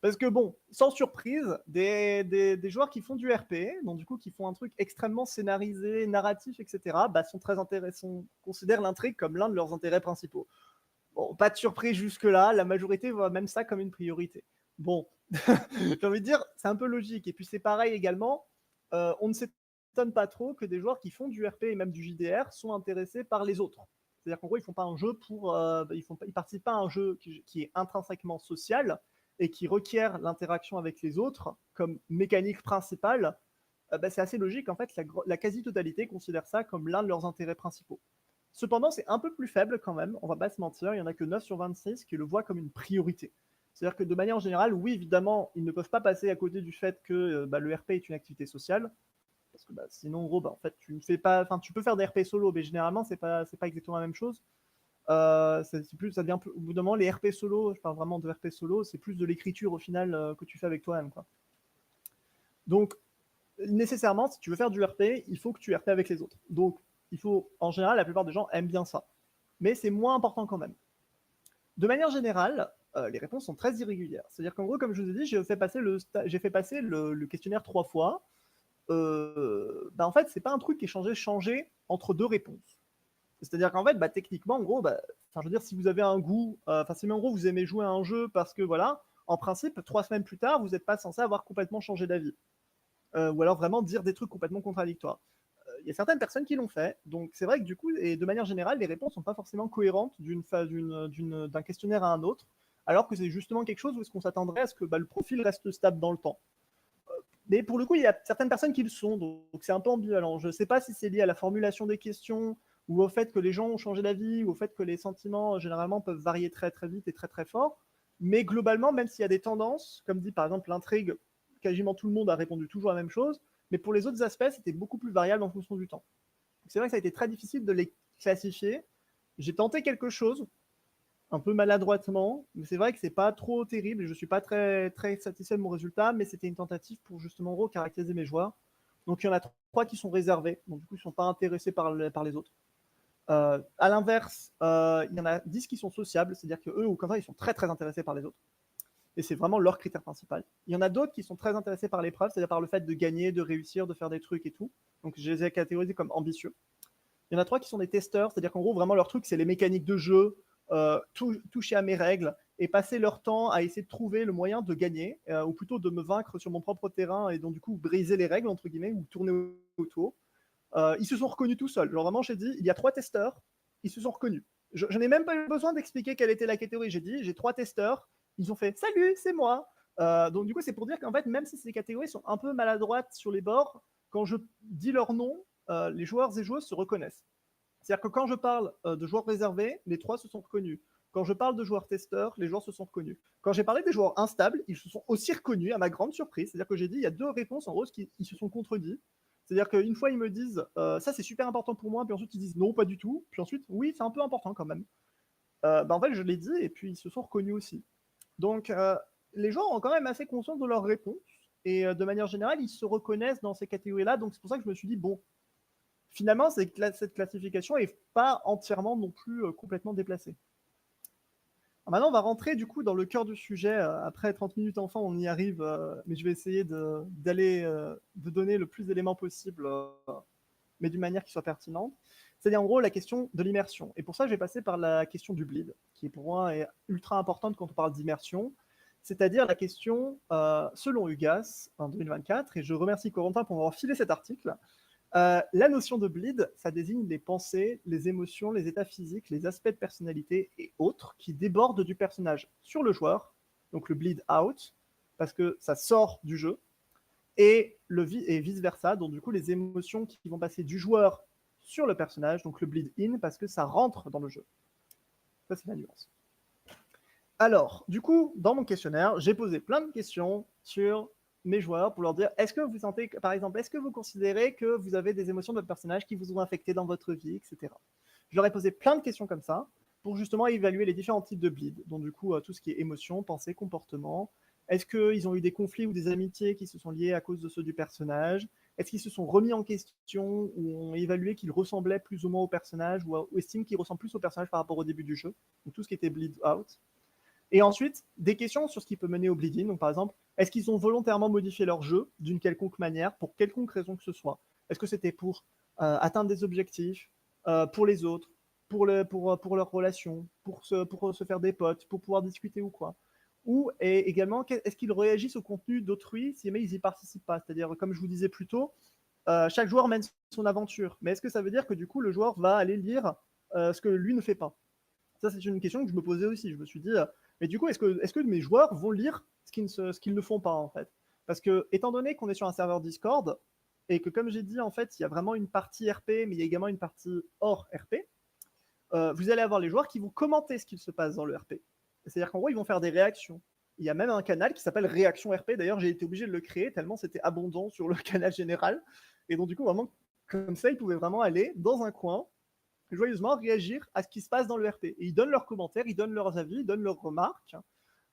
Parce que bon, sans surprise, des joueurs qui font du RP, donc du coup qui font un truc extrêmement scénarisé, narratif, etc., sont très intéressants, considèrent l'intrigue comme l'un de leurs intérêts principaux. Bon, pas de surprise jusque-là, la majorité voit même ça comme une priorité. Bon, j'ai envie de dire, c'est un peu logique. Et puis c'est pareil également, on ne s'étonne pas trop que des joueurs qui font du RP et même du JDR sont intéressés par les autres. C'est-à-dire qu'en gros, ils font pas un jeu pour, ils participent pas à un jeu qui est intrinsèquement social et qui requiert l'interaction avec les autres comme mécanique principale. C'est assez logique. En fait, la quasi-totalité considère ça comme l'un de leurs intérêts principaux. Cependant, c'est un peu plus faible quand même, on va pas se mentir, il n'y en a que 9 sur 26 qui le voient comme une priorité. C'est-à-dire que de manière générale, oui, évidemment, ils ne peuvent pas passer à côté du fait que le RP est une activité sociale, parce que sinon, en gros, en fait, tu ne fais pas, enfin, tu peux faire des RP solo, mais généralement, c'est pas exactement la même chose. C'est plus, ça devient au bout d'un moment, les RP solo, je parle vraiment de RP solo, c'est plus de l'écriture au final que tu fais avec toi-même, quoi. Donc, nécessairement, si tu veux faire du RP, il faut que tu RP avec les autres. Donc, il faut, en général, la plupart des gens aiment bien ça. Mais c'est moins important quand même. De manière générale, les réponses sont très irrégulières. C'est-à-dire qu'en gros, comme je vous ai dit, j'ai fait passer le questionnaire 3 fois. En fait, c'est pas un truc qui est changé entre deux réponses. C'est-à-dire qu'en fait, techniquement, en gros, je veux dire, si vous avez un goût, si en gros vous aimez jouer à un jeu parce que voilà, en principe, 3 semaines plus tard, vous n'êtes pas censé avoir complètement changé d'avis. Ou alors vraiment dire des trucs complètement contradictoires. Il y a certaines personnes qui l'ont fait, donc c'est vrai que du coup, et de manière générale, les réponses sont pas forcément cohérentes d'un questionnaire à un autre, alors que c'est justement quelque chose où est-ce qu'on s'attendrait à ce que le profil reste stable dans le temps. Mais pour le coup, il y a certaines personnes qui le sont, donc c'est un peu ambivalent. Je ne sais pas si c'est lié à la formulation des questions, ou au fait que les gens ont changé d'avis, ou au fait que les sentiments, généralement, peuvent varier très très vite et très très fort. Mais globalement, même s'il y a des tendances, comme dit par exemple l'intrigue, quasiment tout le monde a répondu toujours la même chose, mais pour les autres aspects, c'était beaucoup plus variable en fonction du temps. C'est vrai que ça a été très difficile de les classifier. J'ai tenté quelque chose, un peu maladroitement, mais c'est vrai que c'est pas trop terrible et je suis pas très, très satisfait de mon résultat, mais c'était une tentative pour justement caractériser mes joueurs. Donc il y en a 3 qui sont réservés, donc du coup ils ne sont pas intéressés par les autres. À l'inverse, il y en a 10 qui sont sociables, c'est-à-dire qu'eux, au contraire, ils sont très très intéressés par les autres. Et c'est vraiment leur critère principal. Il y en a d'autres qui sont très intéressés par l'épreuve, c'est-à-dire par le fait de gagner, de réussir, de faire des trucs et tout. Donc je les ai catégorisés comme ambitieux. Il y en a 3 qui sont des testeurs, c'est-à-dire qu'en gros, vraiment leur truc, c'est les mécaniques de jeu, toucher à mes règles et passer leur temps à essayer de trouver le moyen de gagner, ou plutôt de me vaincre sur mon propre terrain et donc du coup briser les règles, entre guillemets, ou tourner autour. Ils se sont reconnus tout seuls. Genre vraiment, j'ai dit, il y a 3 testeurs, ils se sont reconnus. Je n'ai même pas eu besoin d'expliquer quelle était la catégorie. J'ai dit, j'ai 3 testeurs, ils ont fait « Salut, c'est moi !» Donc du coup, c'est pour dire qu'en fait, même si ces catégories sont un peu maladroites sur les bords, quand je dis leur nom, les joueurs et joueuses se reconnaissent. C'est-à-dire que quand je parle de joueurs réservés, les 3 se sont reconnus. Quand je parle de joueurs testeurs, les joueurs se sont reconnus. Quand j'ai parlé des joueurs instables, ils se sont aussi reconnus, à ma grande surprise. C'est-à-dire que j'ai dit, il y a 2 réponses en rose qui se sont contredits. C'est-à-dire qu'une fois, ils me disent ça, c'est super important pour moi, puis ensuite, ils disent non, pas du tout. Puis ensuite, oui, c'est un peu important quand même. En fait, je l'ai dit, et puis ils se sont reconnus aussi. Donc, les joueurs ont quand même assez conscience de leurs réponses, et de manière générale, ils se reconnaissent dans ces catégories-là. Donc, c'est pour ça que je me suis dit, bon, finalement, cette classification n'est pas entièrement non plus complètement déplacée. Alors maintenant, on va rentrer du coup dans le cœur du sujet. Après 30 minutes enfant, on y arrive, mais je vais essayer de donner le plus d'éléments possible, mais d'une manière qui soit pertinente. C'est-à-dire en gros la question de l'immersion. Et pour ça, je vais passer par la question du bleed, qui pour moi est ultra importante quand on parle d'immersion. C'est-à-dire la question, selon UGAS en 2024, et je remercie Corentin pour m'avoir filé cet article, la notion de bleed, ça désigne les pensées, les émotions, les états physiques, les aspects de personnalité et autres qui débordent du personnage sur le joueur, donc le bleed out, parce que ça sort du jeu, et vice-versa, donc du coup les émotions qui vont passer du joueur sur le personnage, donc le bleed in, parce que ça rentre dans le jeu. Ça, c'est la nuance. Alors, du coup, dans mon questionnaire, j'ai posé plein de questions sur mes joueurs pour leur dire, est-ce que vous sentez, par exemple, est-ce que vous considérez que vous avez des émotions de votre personnage qui vous ont affecté dans votre vie, etc. Je leur ai posé plein de questions comme ça. pour justement évaluer les différents types de bleed. Donc du coup, tout ce qui est émotion, pensée, comportement. Est-ce qu'ils ont eu des conflits ou des amitiés qui se sont liés à cause de ceux du personnage? Est-ce qu'ils se sont remis en question ou ont évalué qu'ils ressemblaient plus ou moins au personnage ou estiment qu'ils ressemblent plus au personnage par rapport au début du jeu? Donc tout ce qui était bleed out. Et ensuite, des questions sur ce qui peut mener au bleeding. Donc par exemple, est-ce qu'ils ont volontairement modifié leur jeu d'une quelconque manière, pour quelconque raison que ce soit? Est-ce que c'était pour atteindre des objectifs, pour les autres, pour leurs relations, pour se faire des potes, pour pouvoir discuter ou quoi? Ou et également, est-ce qu'ils réagissent au contenu d'autrui si jamais ils y participent pas? C'est-à-dire, comme je vous disais plus tôt, chaque joueur mène son aventure. Mais est-ce que ça veut dire que du coup, le joueur va aller lire ce que lui ne fait pas? Ça, c'est une question que je me posais aussi. Je me suis dit, mais du coup, est-ce que mes joueurs vont lire ce qu'ils ne font pas, en fait? Parce que, étant donné qu'on est sur un serveur Discord, et que, comme j'ai dit, en fait, il y a vraiment une partie RP, mais il y a également une partie hors RP, vous allez avoir les joueurs qui vont commenter ce qu'il se passe dans le RP. C'est-à-dire qu'en gros, ils vont faire des réactions. Il y a même un canal qui s'appelle Réaction RP. D'ailleurs, j'ai été obligé de le créer tellement c'était abondant sur le canal général. Et donc, du coup, vraiment, comme ça, ils pouvaient vraiment aller dans un coin, joyeusement réagir à ce qui se passe dans le RP. Et ils donnent leurs commentaires, ils donnent leurs avis, ils donnent leurs remarques,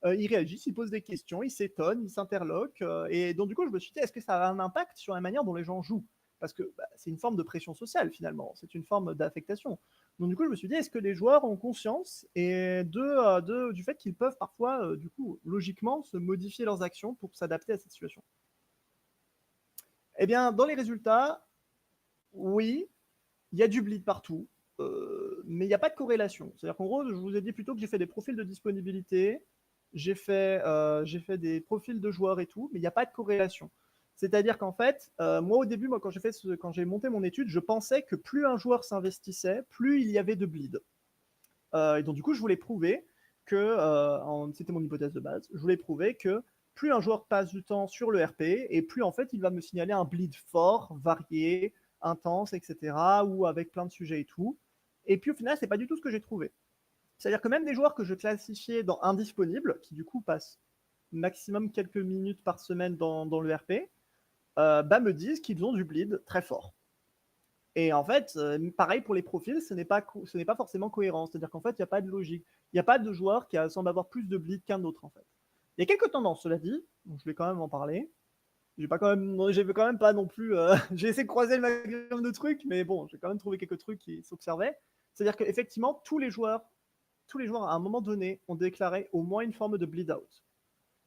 ils réagissent, ils posent des questions, ils s'étonnent, ils s'interloquent. Et donc, du coup, je me suis dit, est-ce que ça a un impact sur la manière dont les gens jouent? Parce que c'est une forme de pression sociale, finalement. C'est une forme d'affectation. Donc, du coup, je me suis dit, est-ce que les joueurs ont conscience du fait qu'ils peuvent parfois, du coup, logiquement, se modifier leurs actions pour s'adapter à cette situation? Eh bien, dans les résultats, oui, il y a du bleed partout, mais il n'y a pas de corrélation. C'est-à-dire qu'en gros, je vous ai dit plutôt que j'ai fait des profils de disponibilité, j'ai fait des profils de joueurs et tout, mais il n'y a pas de corrélation. C'est-à-dire qu'en fait, moi au début, quand j'ai monté mon étude, je pensais que plus un joueur s'investissait, plus il y avait de bleed. Et donc du coup, je voulais prouver que, c'était mon hypothèse de base, je voulais prouver que plus un joueur passe du temps sur le RP, et plus en fait il va me signaler un bleed fort, varié, intense, etc., ou avec plein de sujets et tout. Et puis au final, c'est pas du tout ce que j'ai trouvé. C'est-à-dire que même des joueurs que je classifiais dans indisponibles, qui du coup passent maximum quelques minutes par semaine dans le RP, me disent qu'ils ont du bleed très fort. Et en fait, pareil pour les profils, ce n'est pas forcément cohérent. C'est-à-dire qu'en fait, il n'y a pas de logique. Il n'y a pas de joueur qui semble avoir plus de bleed qu'un autre, en fait. Il y a quelques tendances, cela dit, donc je vais quand même en parler. J'ai quand même pas non plus. J'ai essayé de croiser le maximum de trucs, mais bon, j'ai quand même trouvé quelques trucs qui s'observaient. C'est-à-dire qu'effectivement, tous les joueurs, à un moment donné, ont déclaré au moins une forme de bleed out.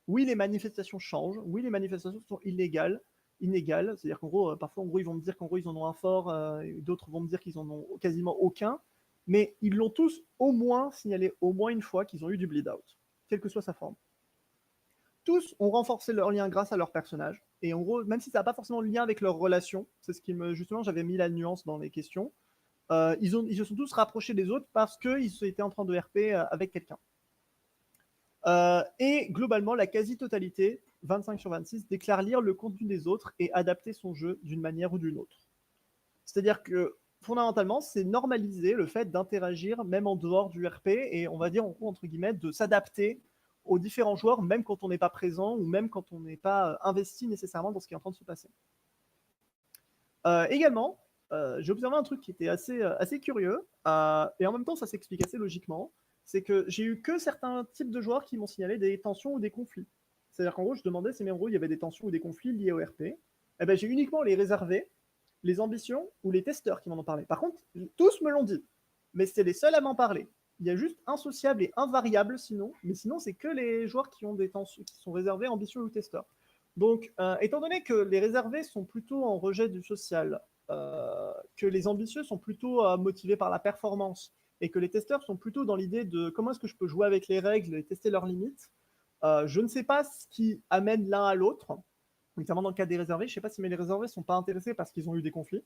Oui, les manifestations changent. Oui, les manifestations sont inégales. C'est-à-dire qu'en gros, parfois, en gros, ils vont me dire qu'en gros, ils en ont un fort, et d'autres vont me dire qu'ils en ont quasiment aucun. Mais ils l'ont tous au moins signalé au moins une fois qu'ils ont eu du bleed out, quelle que soit sa forme. Tous ont renforcé leur lien grâce à leur personnage. Et en gros, même si ça n'a pas forcément le lien avec leur relation, c'est ce qui me. Justement, j'avais mis la nuance dans les questions. Ils se sont tous rapprochés des autres parce qu'ils étaient en train de RP avec quelqu'un. Et globalement, la quasi-totalité, 25 sur 26, déclare lire le contenu des autres et adapter son jeu d'une manière ou d'une autre. C'est-à-dire que fondamentalement, c'est normaliser le fait d'interagir même en dehors du RP et on va dire en gros, entre guillemets, de s'adapter aux différents joueurs, même quand on n'est pas présent ou même quand on n'est pas investi nécessairement dans ce qui est en train de se passer. Également, j'ai observé un truc qui était assez curieux, et en même temps ça s'explique assez logiquement, c'est que j'ai eu que certains types de joueurs qui m'ont signalé des tensions ou des conflits. C'est-à-dire qu'en gros, je demandais si en gros il y avait des tensions ou des conflits liés au RP. Eh ben, j'ai uniquement les réservés, les ambitions ou les testeurs qui m'en ont parlé. Par contre, tous me l'ont dit, mais c'est les seuls à m'en parler. Il y a juste insociable et invariable sinon, mais sinon c'est que les joueurs qui ont des tensions, qui sont réservés, ambitieux ou testeurs. Donc, étant donné que les réservés sont plutôt en rejet du social, que les ambitieux sont plutôt motivés par la performance, et que les testeurs sont plutôt dans l'idée de comment est-ce que je peux jouer avec les règles et tester leurs limites, je ne sais pas ce qui amène l'un à l'autre, notamment dans le cas des réservés. Je ne sais pas si les réservés ne sont pas intéressés parce qu'ils ont eu des conflits,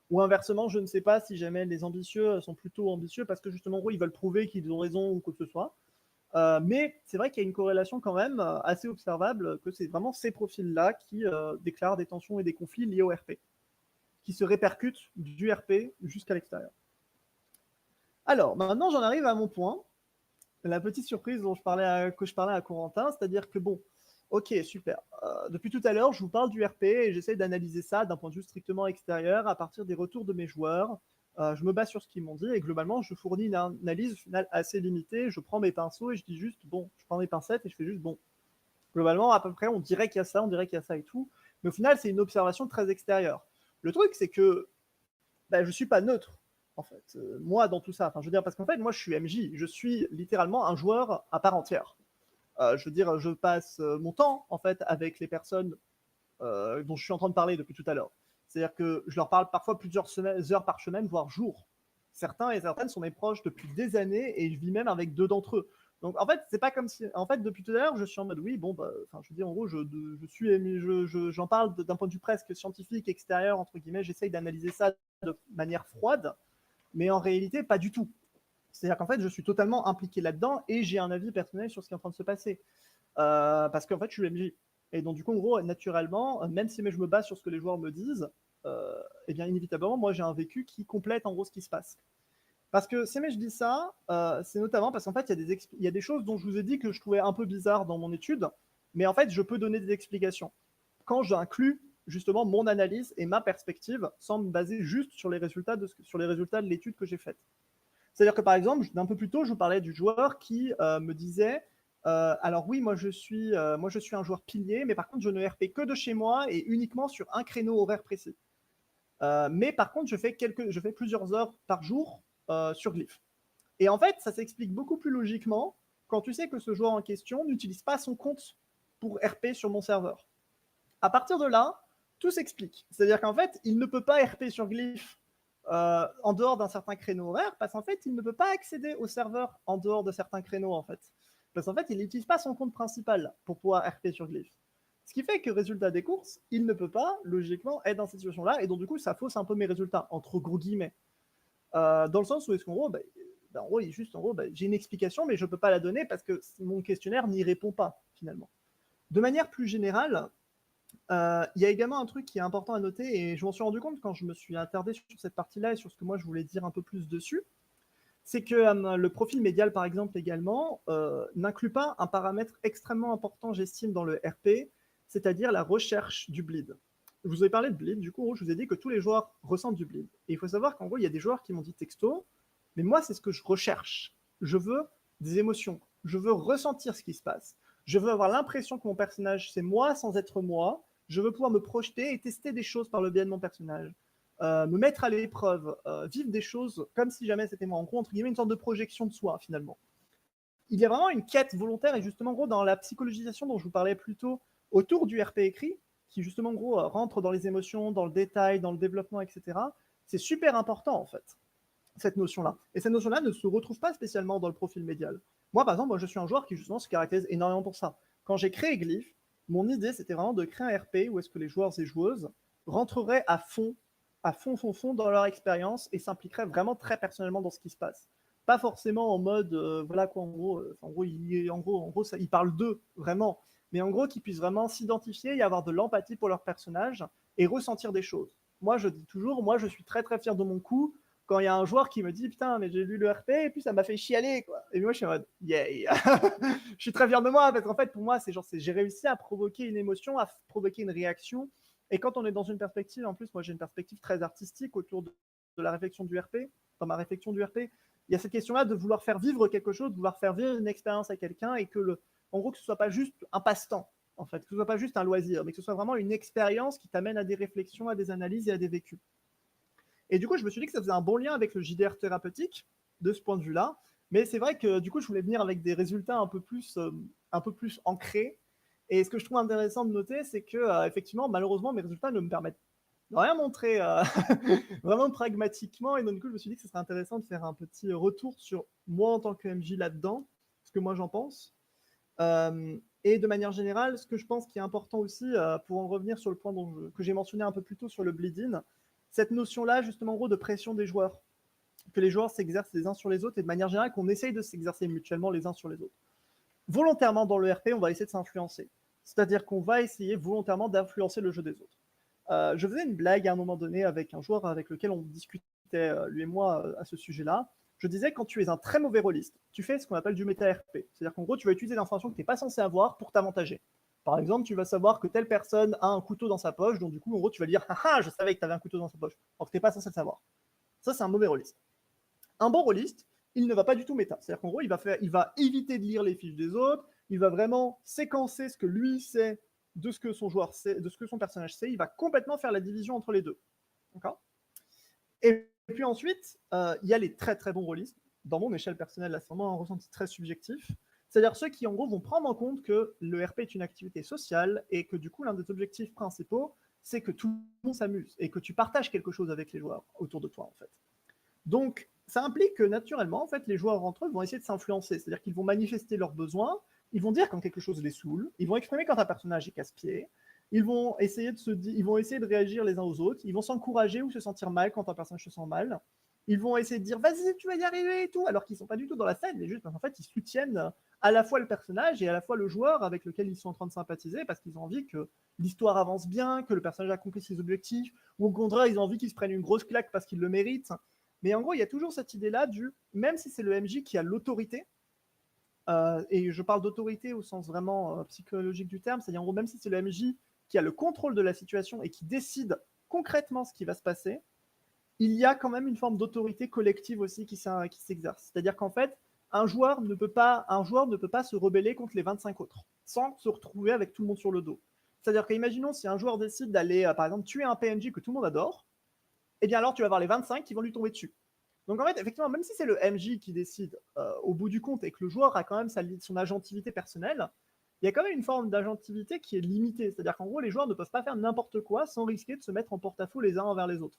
ou inversement, je ne sais pas si jamais les ambitieux sont plutôt ambitieux parce que justement, en gros, ils veulent prouver qu'ils ont raison ou quoi que ce soit. Mais c'est vrai qu'il y a une corrélation quand même assez observable, que c'est vraiment ces profils-là qui déclarent des tensions et des conflits liés au RP, qui se répercutent du RP jusqu'à l'extérieur. Alors, maintenant j'en arrive à mon point, la petite surprise que je parlais à Corentin, c'est-à-dire que bon, ok, super. Depuis tout à l'heure, je vous parle du RP et j'essaie d'analyser ça d'un point de vue strictement extérieur à partir des retours de mes joueurs, Je me base sur ce qu'ils m'ont dit et globalement, je fournis une analyse au final assez limitée. Je prends mes pinceaux et je dis juste, bon, je prends mes pincettes et je fais juste, bon, globalement, à peu près, on dirait qu'il y a ça, on dirait qu'il y a ça et tout. Mais au final, c'est une observation très extérieure. Le truc, c'est que je ne suis pas neutre, en fait, moi, dans tout ça. Enfin, je veux dire, parce qu'en fait, moi, je suis MJ. Je suis littéralement un joueur à part entière. Je veux dire, je passe mon temps, en fait, avec les personnes dont je suis en train de parler depuis tout à l'heure. C'est-à-dire que je leur parle parfois plusieurs heures par semaine, voire jours. Certains et certaines sont mes proches depuis des années et je vis même avec 2 d'entre eux. Donc en fait, c'est pas comme si. En fait, depuis tout à l'heure, je suis en mode oui, bon, je veux dire, en gros, j'en parle d'un point de vue presque scientifique, extérieur, entre guillemets, j'essaye d'analyser ça de manière froide, mais en réalité, pas du tout. C'est-à-dire qu'en fait, je suis totalement impliqué là-dedans et j'ai un avis personnel sur ce qui est en train de se passer. Parce qu'en fait, je suis MJ. Et donc, du coup, en gros, naturellement, même si je me base sur ce que les joueurs me disent, eh bien, inévitablement, moi, j'ai un vécu qui complète en gros ce qui se passe. Parce que si je dis ça, c'est notamment parce qu'en fait, il y a des choses dont je vous ai dit que je trouvais un peu bizarres dans mon étude, mais en fait, je peux donner des explications. Quand j'inclus justement mon analyse et ma perspective sans me baser juste sur les résultats de l'étude que j'ai faite. C'est-à-dire que par exemple, d'un peu plus tôt, je vous parlais du joueur qui me disait alors oui, moi je suis un joueur pilier, mais par contre, je ne RP que de chez moi et uniquement sur un créneau horaire précis. Mais par contre, je fais plusieurs heures par jour sur Glyph. Et en fait, ça s'explique beaucoup plus logiquement quand tu sais que ce joueur en question n'utilise pas son compte pour RP sur mon serveur. À partir de là, tout s'explique. C'est-à-dire qu'en fait, il ne peut pas RP sur Glyph en dehors d'un certain créneau horaire parce qu'en fait, il ne peut pas accéder au serveur en dehors de certains créneaux en fait. Parce qu'en fait, il n'utilise pas son compte principal pour pouvoir RP sur Glyph. Ce qui fait que, résultat des courses, il ne peut pas, logiquement, être dans cette situation-là, et donc du coup, ça fausse un peu mes résultats, entre gros guillemets. Dans le sens où est-ce qu'en gros, en gros, j'ai une explication, mais je ne peux pas la donner parce que mon questionnaire n'y répond pas, finalement. De manière plus générale, il y a également un truc qui est important à noter, et je m'en suis rendu compte quand je me suis attardé sur cette partie-là et sur ce que moi je voulais dire un peu plus dessus, c'est que le profil médial, par exemple, également, n'inclut pas un paramètre extrêmement important, j'estime, dans le RP, c'est-à-dire la recherche du bleed. Je vous ai parlé de bleed, du coup, je vous ai dit que tous les joueurs ressentent du bleed. Et il faut savoir qu'en gros, il y a des joueurs qui m'ont dit texto, mais moi, c'est ce que je recherche. Je veux des émotions. Je veux ressentir ce qui se passe. Je veux avoir l'impression que mon personnage, c'est moi sans être moi. Je veux pouvoir me projeter et tester des choses par le biais de mon personnage. Me mettre à l'épreuve, vivre des choses comme si jamais c'était moi. En gros, entre guillemets, une sorte de projection de soi, finalement. Il y a vraiment une quête volontaire, et justement, en gros, dans la psychologisation dont je vous parlais plus tôt, autour du RP écrit, qui justement, en gros, rentre dans les émotions, dans le détail, dans le développement, etc., c'est super important, en fait, cette notion-là. Et cette notion-là ne se retrouve pas spécialement dans le profil médial. Moi, par exemple, je suis un joueur qui, justement, se caractérise énormément pour ça. Quand j'ai créé Glyph, mon idée, c'était vraiment de créer un RP où est-ce que les joueurs et joueuses rentreraient à fond dans leur expérience et s'impliqueraient vraiment très personnellement dans ce qui se passe. Pas forcément en mode, voilà quoi, il parle d'eux, vraiment. Mais en gros, qu'ils puissent vraiment s'identifier et avoir de l'empathie pour leur personnage et ressentir des choses. Moi, je dis toujours, moi, je suis très très fier de mon coup quand il y a un joueur qui me dit putain, mais j'ai lu le RP et puis ça m'a fait chialer, quoi. Et moi, je suis en mode yeah. Je suis très fier de moi parce qu'en fait, pour moi, j'ai réussi à provoquer une émotion, à provoquer une réaction. Et quand on est dans une perspective, en plus, moi, j'ai une perspective très artistique autour de la réflexion du RP. Dans ma réflexion du RP, il y a cette question-là de vouloir faire vivre quelque chose, de vouloir faire vivre une expérience à quelqu'un et que, en gros, que ce soit pas juste un passe-temps, en fait, que ce soit pas juste un loisir, mais que ce soit vraiment une expérience qui t'amène à des réflexions, à des analyses et à des vécus. Et du coup, je me suis dit que ça faisait un bon lien avec le JDR thérapeutique de ce point de vue-là. Mais c'est vrai que du coup, je voulais venir avec des résultats un peu plus ancrés. Et ce que je trouve intéressant de noter, c'est que effectivement, malheureusement, mes résultats ne me permettent de rien montrer vraiment pragmatiquement. Et donc, du coup, je me suis dit que ce serait intéressant de faire un petit retour sur moi en tant que MJ là-dedans, ce que moi j'en pense. Et de manière générale, ce que je pense qui est important aussi, pour en revenir sur le point que j'ai mentionné un peu plus tôt sur le bleed-in, cette notion-là, justement, en gros, de pression des joueurs, que les joueurs s'exercent les uns sur les autres et de manière générale qu'on essaye de s'exercer mutuellement les uns sur les autres. Volontairement, dans le RP, on va essayer de s'influencer. C'est-à-dire qu'on va essayer volontairement d'influencer le jeu des autres. Je faisais une blague à un moment donné avec un joueur avec lequel on discutait, lui et moi, à ce sujet-là. Je disais, quand tu es un très mauvais rôliste, tu fais ce qu'on appelle du méta-RP. C'est-à-dire qu'en gros, tu vas utiliser des informations que tu n'es pas censé avoir pour t'avantager. Par exemple, tu vas savoir que telle personne a un couteau dans sa poche, donc du coup, en gros, tu vas dire, ah, je savais que tu avais un couteau dans sa poche, alors que tu n'es pas censé le savoir. Ça, c'est un mauvais rôliste. Un bon rôliste, il ne va pas du tout méta. C'est-à-dire qu'en gros, il va éviter de lire les fiches des autres, il va vraiment séquencer ce que lui sait de ce que son joueur sait, de ce que son personnage sait, il va complètement faire la division entre les deux. D'accord ? Et puis ensuite, il y a les très très bons rôlistes. Dans mon échelle personnelle, là, c'est vraiment un ressenti très subjectif. C'est-à-dire ceux qui, en gros, vont prendre en compte que le RP est une activité sociale et que du coup, l'un des objectifs principaux, c'est que tout le monde s'amuse et que tu partages quelque chose avec les joueurs autour de toi, en fait. Donc, ça implique que naturellement, en fait, les joueurs entre eux vont essayer de s'influencer. C'est-à-dire qu'ils vont manifester leurs besoins, ils vont dire quand quelque chose les saoule, ils vont exprimer quand un personnage est casse-pied, ils vont essayer de réagir les uns aux autres, ils vont s'encourager ou se sentir mal quand un personnage se sent mal. Ils vont essayer de dire vas-y, tu vas y arriver et tout, alors qu'ils sont pas du tout dans la scène, mais juste parce qu'en fait, ils soutiennent à la fois le personnage et à la fois le joueur avec lequel ils sont en train de sympathiser parce qu'ils ont envie que l'histoire avance bien, que le personnage accomplisse ses objectifs, ou au contraire, ils ont envie qu'il se prenne une grosse claque parce qu'il le mérite. Mais en gros, il y a toujours cette idée-là du, même si c'est le MJ qui a l'autorité, et je parle d'autorité au sens vraiment psychologique du terme, c'est-à-dire en gros, même si c'est le MJ qui a le contrôle de la situation et qui décide concrètement ce qui va se passer, il y a quand même une forme d'autorité collective aussi qui s'exerce. C'est-à-dire qu'en fait, un joueur ne peut pas se rebeller contre les 25 autres sans se retrouver avec tout le monde sur le dos. C'est-à-dire qu'imaginons si un joueur décide d'aller, par exemple, tuer un PNJ que tout le monde adore, et bien alors tu vas avoir les 25 qui vont lui tomber dessus. Donc en fait, effectivement, même si c'est le MJ qui décide au bout du compte et que le joueur a quand même son agentivité personnelle, il y a quand même une forme d'agentivité qui est limitée. C'est-à-dire qu'en gros, les joueurs ne peuvent pas faire n'importe quoi sans risquer de se mettre en porte-à-faux les uns envers les autres.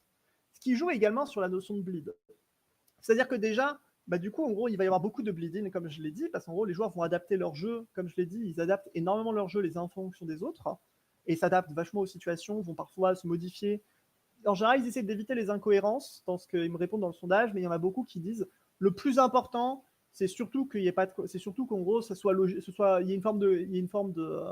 Ce qui joue également sur la notion de bleed. C'est-à-dire que déjà, bah, du coup, en gros, il va y avoir beaucoup de bleeding, comme je l'ai dit, parce qu'en gros, les joueurs vont adapter leur jeu, comme je l'ai dit, ils adaptent énormément leur jeu les uns en fonction des autres, et s'adaptent vachement aux situations, vont parfois se modifier. En général, ils essaient d'éviter les incohérences dans ce qu'ils me répondent dans le sondage, mais il y en a beaucoup qui disent le plus important, c'est surtout qu'il y ait pas de, c'est surtout qu'en gros, ça soit logique, il y ait une forme de, il y ait une forme de,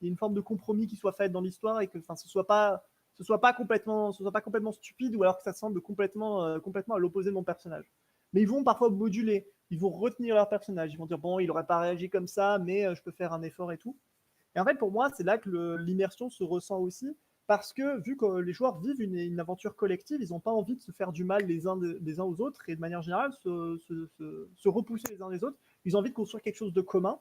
il y ait une forme de compromis qui soit faite dans l'histoire et que, enfin, ce soit pas complètement stupide ou alors que ça semble complètement à l'opposé de mon personnage. Mais ils vont parfois moduler, ils vont retenir leur personnage, ils vont dire bon, il aurait pas réagi comme ça, mais je peux faire un effort et tout. Et en fait, pour moi, c'est là que l'immersion se ressent aussi, parce que vu que les joueurs vivent une aventure collective, ils n'ont pas envie de se faire du mal les uns aux autres et de manière générale se repousser les uns les autres. Ils ont envie de construire quelque chose de commun.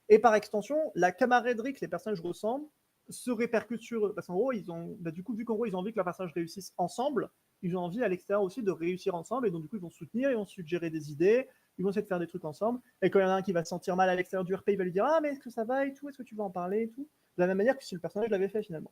Et par extension, la camaraderie que les personnages ressentent se répercute sur eux. Parce qu'en gros, du coup, vu qu'en gros, ils ont envie que leurs personnages réussissent ensemble, ils ont envie à l'extérieur aussi de réussir ensemble. Et donc, du coup, ils vont soutenir, ils vont suggérer des idées, ils vont essayer de faire des trucs ensemble. Et quand il y en a un qui va se sentir mal à l'extérieur du RP, il va lui dire ah, mais est-ce que ça va et tout, est-ce que tu veux en parler et tout. De la même manière que si le personnage l'avait fait finalement.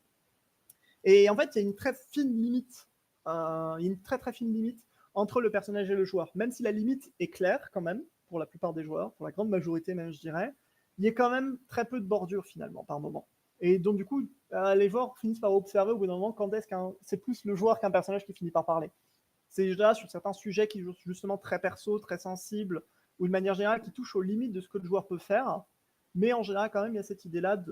Et en fait, il y a une très fine limite, une très très fine limite entre le personnage et le joueur. Même si la limite est claire quand même, pour la plupart des joueurs, pour la grande majorité même, je dirais, il y a quand même très peu de bordure finalement par moment. Et donc du coup, les joueurs finissent par observer au bout d'un moment quand est-ce qu'un c'est plus le joueur qu'un personnage qui finit par parler. C'est déjà sur certains sujets qui sont justement très perso, très sensibles, ou de manière générale qui touchent aux limites de ce que le joueur peut faire. Mais en général, quand même, il y a cette idée-là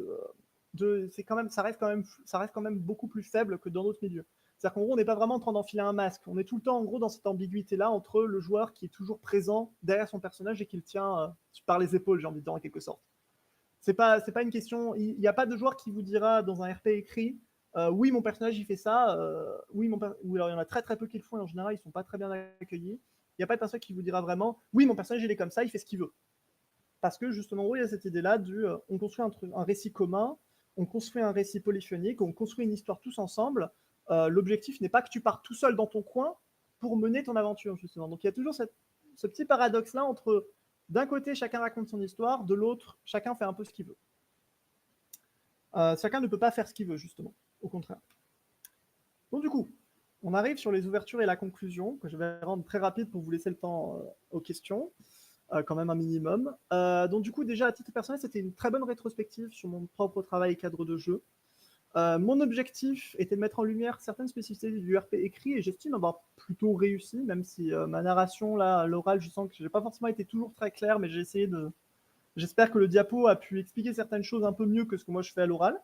c'est quand même, ça reste quand même beaucoup plus faible que dans d'autres milieux. C'est-à-dire qu'en gros, on n'est pas vraiment en train d'enfiler un masque. On est tout le temps, en gros, dans cette ambiguïté-là entre le joueur qui est toujours présent derrière son personnage et qui le tient par les épaules, j'ai envie de dire en quelque sorte. C'est pas une question. Il n'y a pas de joueur qui vous dira dans un RP écrit oui, mon personnage il fait ça. Oui, ou alors il y en a très très peu qui le font et en général ils sont pas très bien accueillis. Il n'y a pas de personne qui vous dira vraiment oui, mon personnage il est comme ça, il fait ce qu'il veut. Parce que justement, oui, il y a cette idée-là on construit un récit commun, on construit un récit polyphonique, on construit une histoire tous ensemble. L'objectif n'est pas que tu pars tout seul dans ton coin pour mener ton aventure, justement. Donc il y a toujours ce petit paradoxe-là entre d'un côté, chacun raconte son histoire, de l'autre, chacun fait un peu ce qu'il veut. Chacun ne peut pas faire ce qu'il veut, justement, au contraire. Donc du coup, on arrive sur les ouvertures et la conclusion, que je vais rendre très rapide pour vous laisser le temps aux questions. Quand même un minimum. Donc du coup, déjà à titre personnel, c'était une très bonne rétrospective sur mon propre travail et cadre de jeu. Mon objectif était de mettre en lumière certaines spécificités du RP écrit et j'estime avoir plutôt réussi, même si ma narration là, à l'oral, je sens que j'ai pas forcément été toujours très clair, mais j'ai essayé de. J'espère que le diapo a pu expliquer certaines choses un peu mieux que ce que moi je fais à l'oral.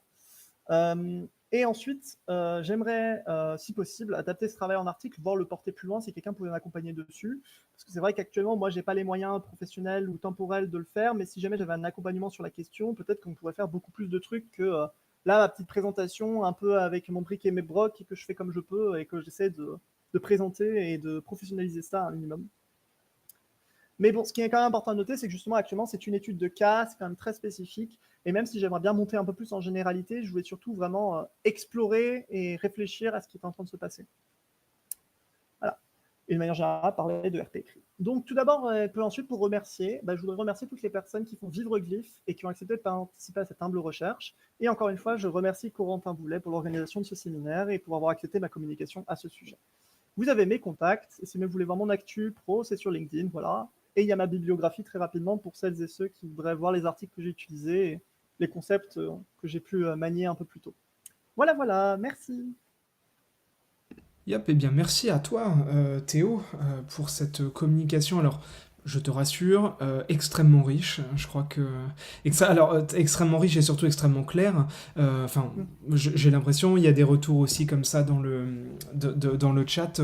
Et ensuite, j'aimerais, si possible, adapter ce travail en article, voire le porter plus loin si quelqu'un pouvait m'accompagner dessus. Parce que c'est vrai qu'actuellement, moi, j'ai pas les moyens professionnels ou temporels de le faire, mais si jamais j'avais un accompagnement sur la question, peut-être qu'on pourrait faire beaucoup plus de trucs que là, ma petite présentation, un peu avec mon brick et mes brocs, que je fais comme je peux et que j'essaie de présenter et de professionnaliser ça un minimum. Mais bon, ce qui est quand même important à noter, c'est que justement, actuellement, c'est une étude de cas, c'est quand même très spécifique. Et même si j'aimerais bien monter un peu plus en généralité, je voulais surtout vraiment explorer et réfléchir à ce qui est en train de se passer. Voilà. Et de manière générale, parler de RP écrit. Donc, tout d'abord, ensuite, pour remercier, je voudrais remercier toutes les personnes qui font vivre Glyph et qui ont accepté de participer à cette humble recherche. Et encore une fois, je remercie Corentin Boulet pour l'organisation de ce séminaire et pour avoir accepté ma communication à ce sujet. Vous avez mes contacts, et si vous voulez voir mon actu pro, c'est sur LinkedIn, voilà. Et il y a ma bibliographie très rapidement pour celles et ceux qui voudraient voir les articles que j'ai utilisés et les concepts que j'ai pu manier un peu plus tôt. Voilà, voilà, merci.
Yep, eh bien merci à toi, Théo, pour cette communication. Alors, je te rassure, extrêmement riche. Je crois que extrêmement riche et surtout extrêmement clair. Enfin, j'ai l'impression, il y a des retours aussi comme ça dans dans le chat.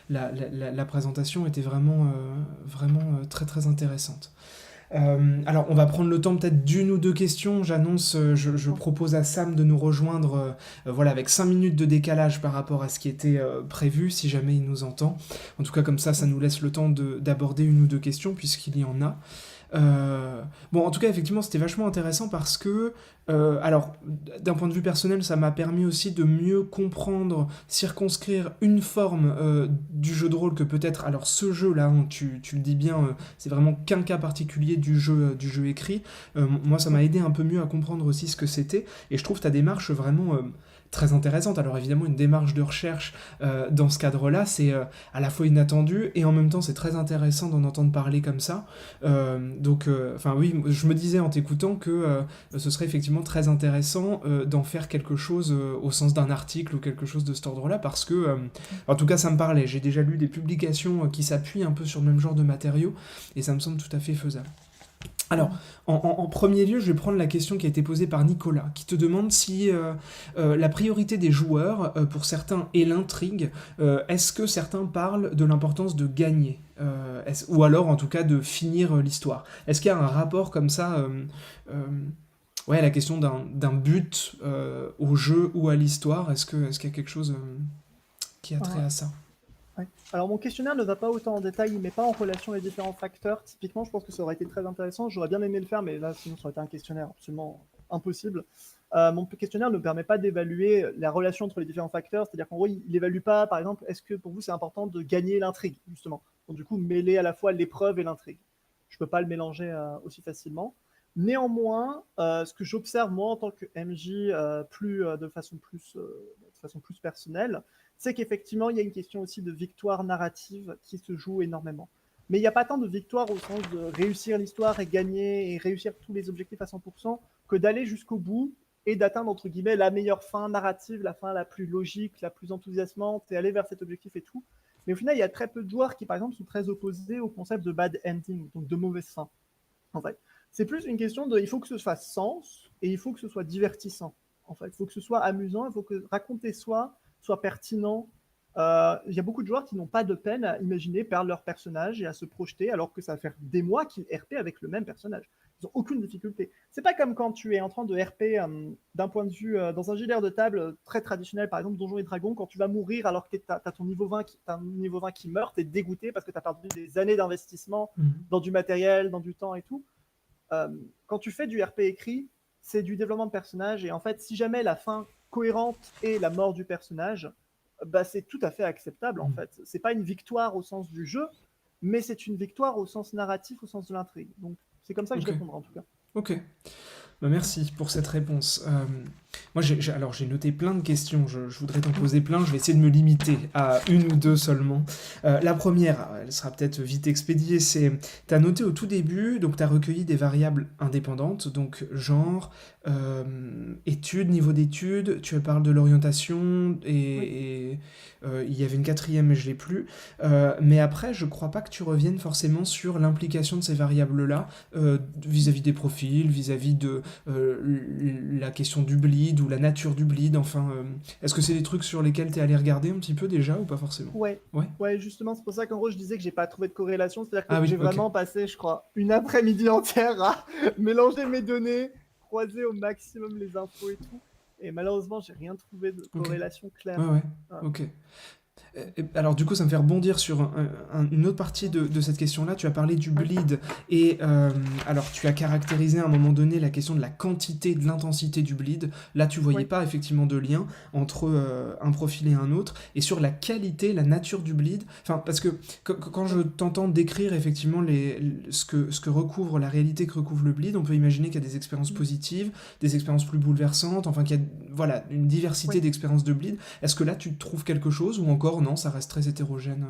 La présentation était vraiment très très intéressante. Alors, on va prendre le temps peut-être d'une ou deux questions. J'annonce, je propose à Sam de nous rejoindre voilà, avec 5 minutes de décalage par rapport à ce qui était prévu, si jamais il nous entend. En tout cas, comme ça nous laisse le temps d'aborder une ou deux questions, puisqu'il y en a. Bon, en tout cas, effectivement, c'était vachement intéressant parce que, alors, d'un point de vue personnel, ça m'a permis aussi de mieux comprendre, circonscrire une forme du jeu de rôle que peut-être. Alors, ce jeu-là, hein, tu le dis bien, c'est vraiment qu'un cas particulier du jeu écrit. Moi, ça m'a aidé un peu mieux à comprendre aussi ce que c'était. Et je trouve ta démarche vraiment très intéressante. Alors évidemment, une démarche de recherche dans ce cadre-là, c'est à la fois inattendu et en même temps c'est très intéressant d'en entendre parler comme ça. Enfin oui, je me disais en t'écoutant que ce serait effectivement très intéressant d'en faire quelque chose au sens d'un article ou quelque chose de cet ordre-là, parce que, en tout cas ça me parlait. J'ai déjà lu des publications qui s'appuient un peu sur le même genre de matériaux, et ça me semble tout à fait faisable. Alors, en premier lieu, je vais prendre la question qui a été posée par Nicolas, qui te demande si la priorité des joueurs, pour certains, est l'intrigue. Est-ce que certains parlent de l'importance de gagner ou alors, en tout cas, de finir l'histoire? Est-ce qu'il y a un rapport comme ça ouais, la question d'un but au jeu ou à l'histoire? Est-ce qu'il y a quelque chose qui a trait à ça?
Ouais. Alors mon questionnaire ne va pas autant en détail, il met pas en relation les différents facteurs. Typiquement, je pense que ça aurait été très intéressant. J'aurais bien aimé le faire, mais là, sinon, ça aurait été un questionnaire absolument impossible. Mon questionnaire ne permet pas d'évaluer la relation entre les différents facteurs, c'est-à-dire qu'en gros, il n'évalue pas, par exemple, est-ce que pour vous c'est important de gagner l'intrigue, justement. Donc du coup, mêler à la fois l'épreuve et l'intrigue. Je ne peux pas le mélanger aussi facilement. Néanmoins, ce que j'observe moi en tant que MJ de façon plus personnelle, c'est qu'effectivement, il y a une question aussi de victoire narrative qui se joue énormément. Mais il n'y a pas tant de victoire au sens de réussir l'histoire et gagner et réussir tous les objectifs à 100% que d'aller jusqu'au bout et d'atteindre, entre guillemets, la meilleure fin narrative, la fin la plus logique, la plus enthousiasmante et aller vers cet objectif et tout. Mais au final, il y a très peu de joueurs qui, par exemple, sont très opposés au concept de bad ending, donc de mauvaise fin. En fait, c'est plus une question de il faut que ce fasse sens et il faut que ce soit divertissant. En fait, il faut que ce soit amusant, il faut que raconter soit pertinent. Il y a beaucoup de joueurs qui n'ont pas de peine à imaginer perdre leur personnage et à se projeter, alors que ça va faire des mois qu'ils RP avec le même personnage. Ils n'ont aucune difficulté. C'est pas comme quand tu es en train de RP d'un point de vue dans un JDR de table très traditionnel, par exemple Donjons et Dragons, quand tu vas mourir alors que tu as ton niveau 20 qui meurt, tu es dégoûté parce que tu as perdu des années d'investissement dans du matériel, dans du temps et tout. Quand tu fais du RP écrit, c'est du développement de personnage, et en fait, si jamais la fin cohérente est la mort du personnage, c'est tout à fait acceptable en fait. C'est pas une victoire au sens du jeu, mais c'est une victoire au sens narratif, au sens de l'intrigue. Donc c'est comme ça que je répondrai en tout cas.
Ok. Bah, merci pour cette réponse. Moi, alors j'ai noté plein de questions, je voudrais t'en poser plein, je vais essayer de me limiter à une ou deux seulement. La première, elle sera peut-être vite expédiée, c'est, tu as noté au tout début, donc tu as recueilli des variables indépendantes, donc genre, études, niveau d'études, tu parles de l'orientation, et il y avait une quatrième, mais je l'ai plus. Mais après, je crois pas que tu reviennes forcément sur l'implication de ces variables-là vis-à-vis des profils, vis-à-vis de la question du bleed ou la nature du bleed, enfin, est-ce que c'est des trucs sur lesquels tu es allé regarder un petit peu déjà ou pas forcément?
Ouais.
Ouais.
Ouais, justement, c'est pour ça qu'en gros, je disais que j'ai pas trouvé de corrélation. C'est-à-dire que
Ah oui,
j'ai
ok.
vraiment passé, je crois, une après-midi entière à mélanger mes données, croiser au maximum les infos et tout. Et malheureusement, j'ai rien trouvé de
Ok.
corrélation claire.
Ouais, ouais.
Voilà.
Ok. Alors du coup, ça me fait rebondir sur une autre partie de cette question-là. Tu as parlé du bleed et alors tu as caractérisé à un moment donné la question de la quantité, de l'intensité du bleed. Là, tu voyais
Oui,
pas effectivement de lien entre un profil et un autre. Et sur la qualité, la nature du bleed, enfin parce que quand je
oui,
t'entends décrire effectivement ce que recouvre la réalité que recouvre le bleed, on peut imaginer qu'il y a des expériences
mm,
positives, des expériences plus bouleversantes, enfin qu'il y a voilà une diversité
oui.
d'expériences de bleed. Est-ce que là, tu trouves quelque chose ou encore non, ça reste très hétérogène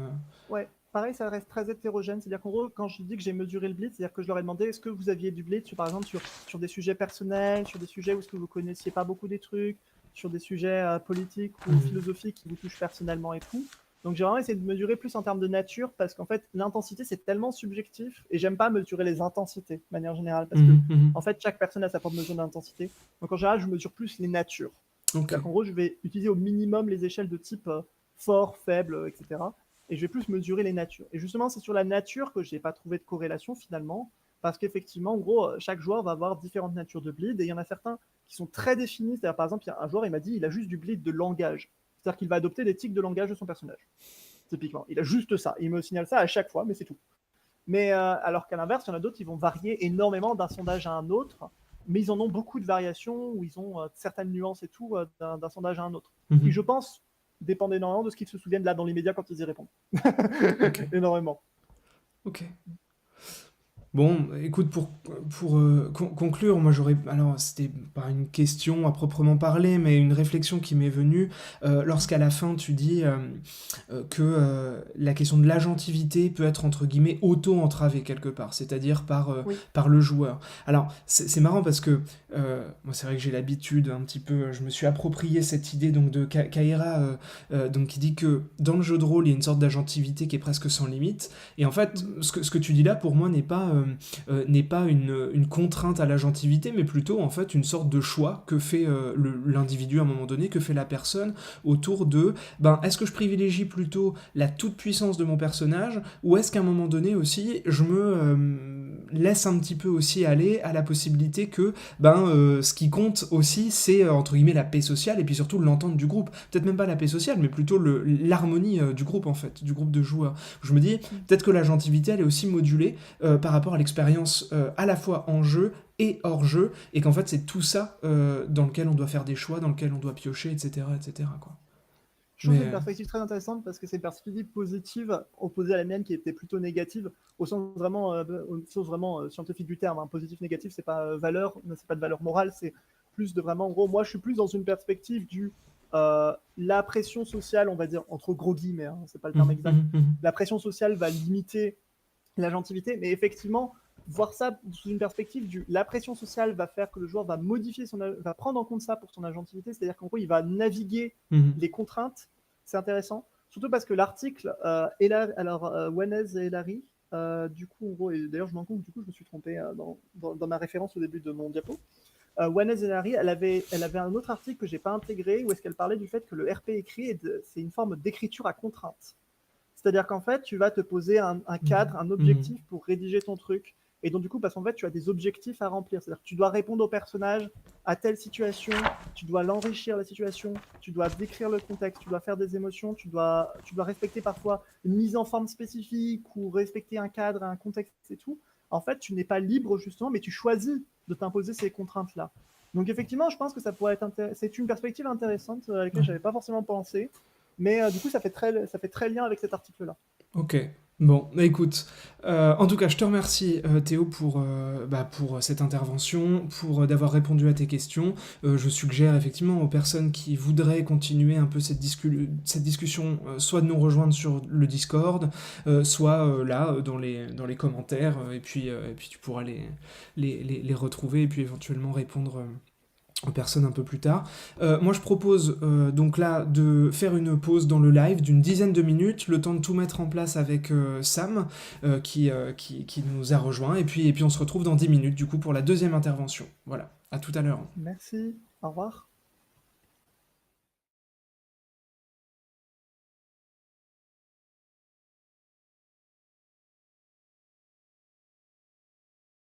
Ouais, pareil, ça reste très hétérogène. C'est-à-dire qu'en gros, quand je dis que j'ai mesuré le bleed, c'est-à-dire que je leur ai demandé est-ce que vous aviez du bleed, par exemple, sur des sujets personnels, sur des sujets où est-ce que vous connaissiez pas beaucoup des trucs, sur des sujets politiques ou
Mhm.
philosophiques qui vous touchent personnellement et tout. Donc j'ai vraiment essayé de mesurer plus en termes de nature parce qu'en fait, l'intensité, c'est tellement subjectif et j'aime pas mesurer les intensités de manière générale parce que
Mhm, mhm.
en fait, chaque personne a sa propre mesure d'intensité. Donc en général, je mesure plus les natures.
Ok.
C'est-à-dire qu'en gros, je vais utiliser au minimum les échelles de type fort, faible, etc. Et je vais plus mesurer les natures. Et justement, c'est sur la nature que je n'ai pas trouvé de corrélation finalement, parce qu'effectivement, en gros, chaque joueur va avoir différentes natures de bleed, et il y en a certains qui sont très définis. C'est-à-dire, par exemple, il y a un joueur, il m'a dit, il a juste du bleed de langage. C'est-à-dire qu'il va adopter des tics de langage de son personnage. Typiquement, il a juste ça. Il me signale ça à chaque fois, mais c'est tout. Mais alors qu'à l'inverse, il y en a d'autres qui vont varier énormément d'un sondage à un autre, mais ils en ont beaucoup de variations, où ils ont certaines nuances et tout d'un sondage à un autre. Qui,
Mhm.
je pense, dépendent énormément de ce qu'ils se souviennent là dans l'immédiat quand ils y répondent.
Ok.
Énormément.
Ok. Bon, écoute, pour conclure, moi j'aurais... Alors, c'était pas une question à proprement parler, mais une réflexion qui m'est venue lorsqu'à la fin tu dis que la question de l'agentivité peut être entre guillemets auto-entravée quelque part, c'est-à-dire
Oui.
par le joueur. Alors, c'est marrant parce que moi c'est vrai que j'ai l'habitude un petit peu, je me suis approprié cette idée donc de Kaira, donc qui dit que dans le jeu de rôle il y a une sorte d'agentivité qui est presque sans limite. Et en fait,
Mhm.
ce que tu dis là, pour moi, n'est pas une contrainte à l'agentivité, mais plutôt en fait une sorte de choix que fait l'individu à un moment donné, que fait la personne autour de, ben, est-ce que je privilégie plutôt la toute-puissance de mon personnage, ou est-ce qu'à un moment donné aussi, je me laisse un petit peu aussi aller à la possibilité que, ben, ce qui compte aussi, c'est entre guillemets la paix sociale, et puis surtout l'entente du groupe. Peut-être même pas la paix sociale, mais plutôt l'harmonie du groupe, en fait, du groupe de joueurs. Je me dis, peut-être que l'agentivité, elle est aussi modulée par rapport à l'expérience à la fois en jeu et hors jeu, et qu'en fait c'est tout ça dans lequel on doit faire des choix, dans lequel on doit piocher, etc. etc. quoi.
Je trouve que c'est une
Mais
perspective très intéressante parce que c'est une perspective positive opposée à la mienne qui était plutôt négative au sens vraiment scientifique du terme. Hein. Positif, négatif, c'est pas valeur, c'est pas de valeur morale, c'est plus de vraiment. En gros, moi, je suis plus dans une perspective du la pression sociale, on va dire entre gros guillemets, hein, c'est pas le terme exact. La pression sociale va limiter l'agentivité, mais effectivement, voir ça sous une perspective du la pression sociale va faire que le joueur va modifier va prendre en compte ça pour son agentivité, c'est-à-dire qu'en gros, il va naviguer les contraintes, c'est intéressant, surtout parce que l'article, alors Wanez et Larry, du coup, en gros, et d'ailleurs, je m'en compte, du coup, je me suis trompé dans ma référence au début de mon diapo. Wanez et Larry, elle avait un autre article que j'ai pas intégré où est-ce qu'elle parlait du fait que le RP écrit, c'est une forme d'écriture à contrainte. C'est-à-dire qu'en fait, tu vas te poser un cadre, un objectif pour rédiger ton truc. Et donc, du coup, parce qu'en fait, tu as des objectifs à remplir. C'est-à-dire que tu dois répondre au personnage à telle situation, tu dois l'enrichir la situation, tu dois décrire le contexte, tu dois faire des émotions, tu dois respecter parfois une mise en forme spécifique ou respecter un cadre, un contexte et tout. En fait, tu n'es pas libre, justement, mais tu choisis de t'imposer ces contraintes-là. Donc, effectivement, je pense que ça pourrait être c'est une perspective intéressante à laquelle je n'avais pas forcément pensé. Mais du coup, ça fait très lien avec cet article-là.
ok. Bon, bah écoute, en tout cas, je te remercie Théo pour cette intervention, pour d'avoir répondu à tes questions. Je suggère effectivement aux personnes qui voudraient continuer un peu cette discussion, soit de nous rejoindre sur le Discord, soit là dans les commentaires, et puis tu pourras les retrouver et puis éventuellement répondre aux personnes un peu plus tard. Moi, je propose donc là de faire une pause dans le live d'une dizaine de minutes, le temps de tout mettre en place avec Sam qui nous a rejoint, et puis on se retrouve dans 10 minutes du coup pour la deuxième intervention. Voilà, à tout à l'heure.
Merci. Au revoir.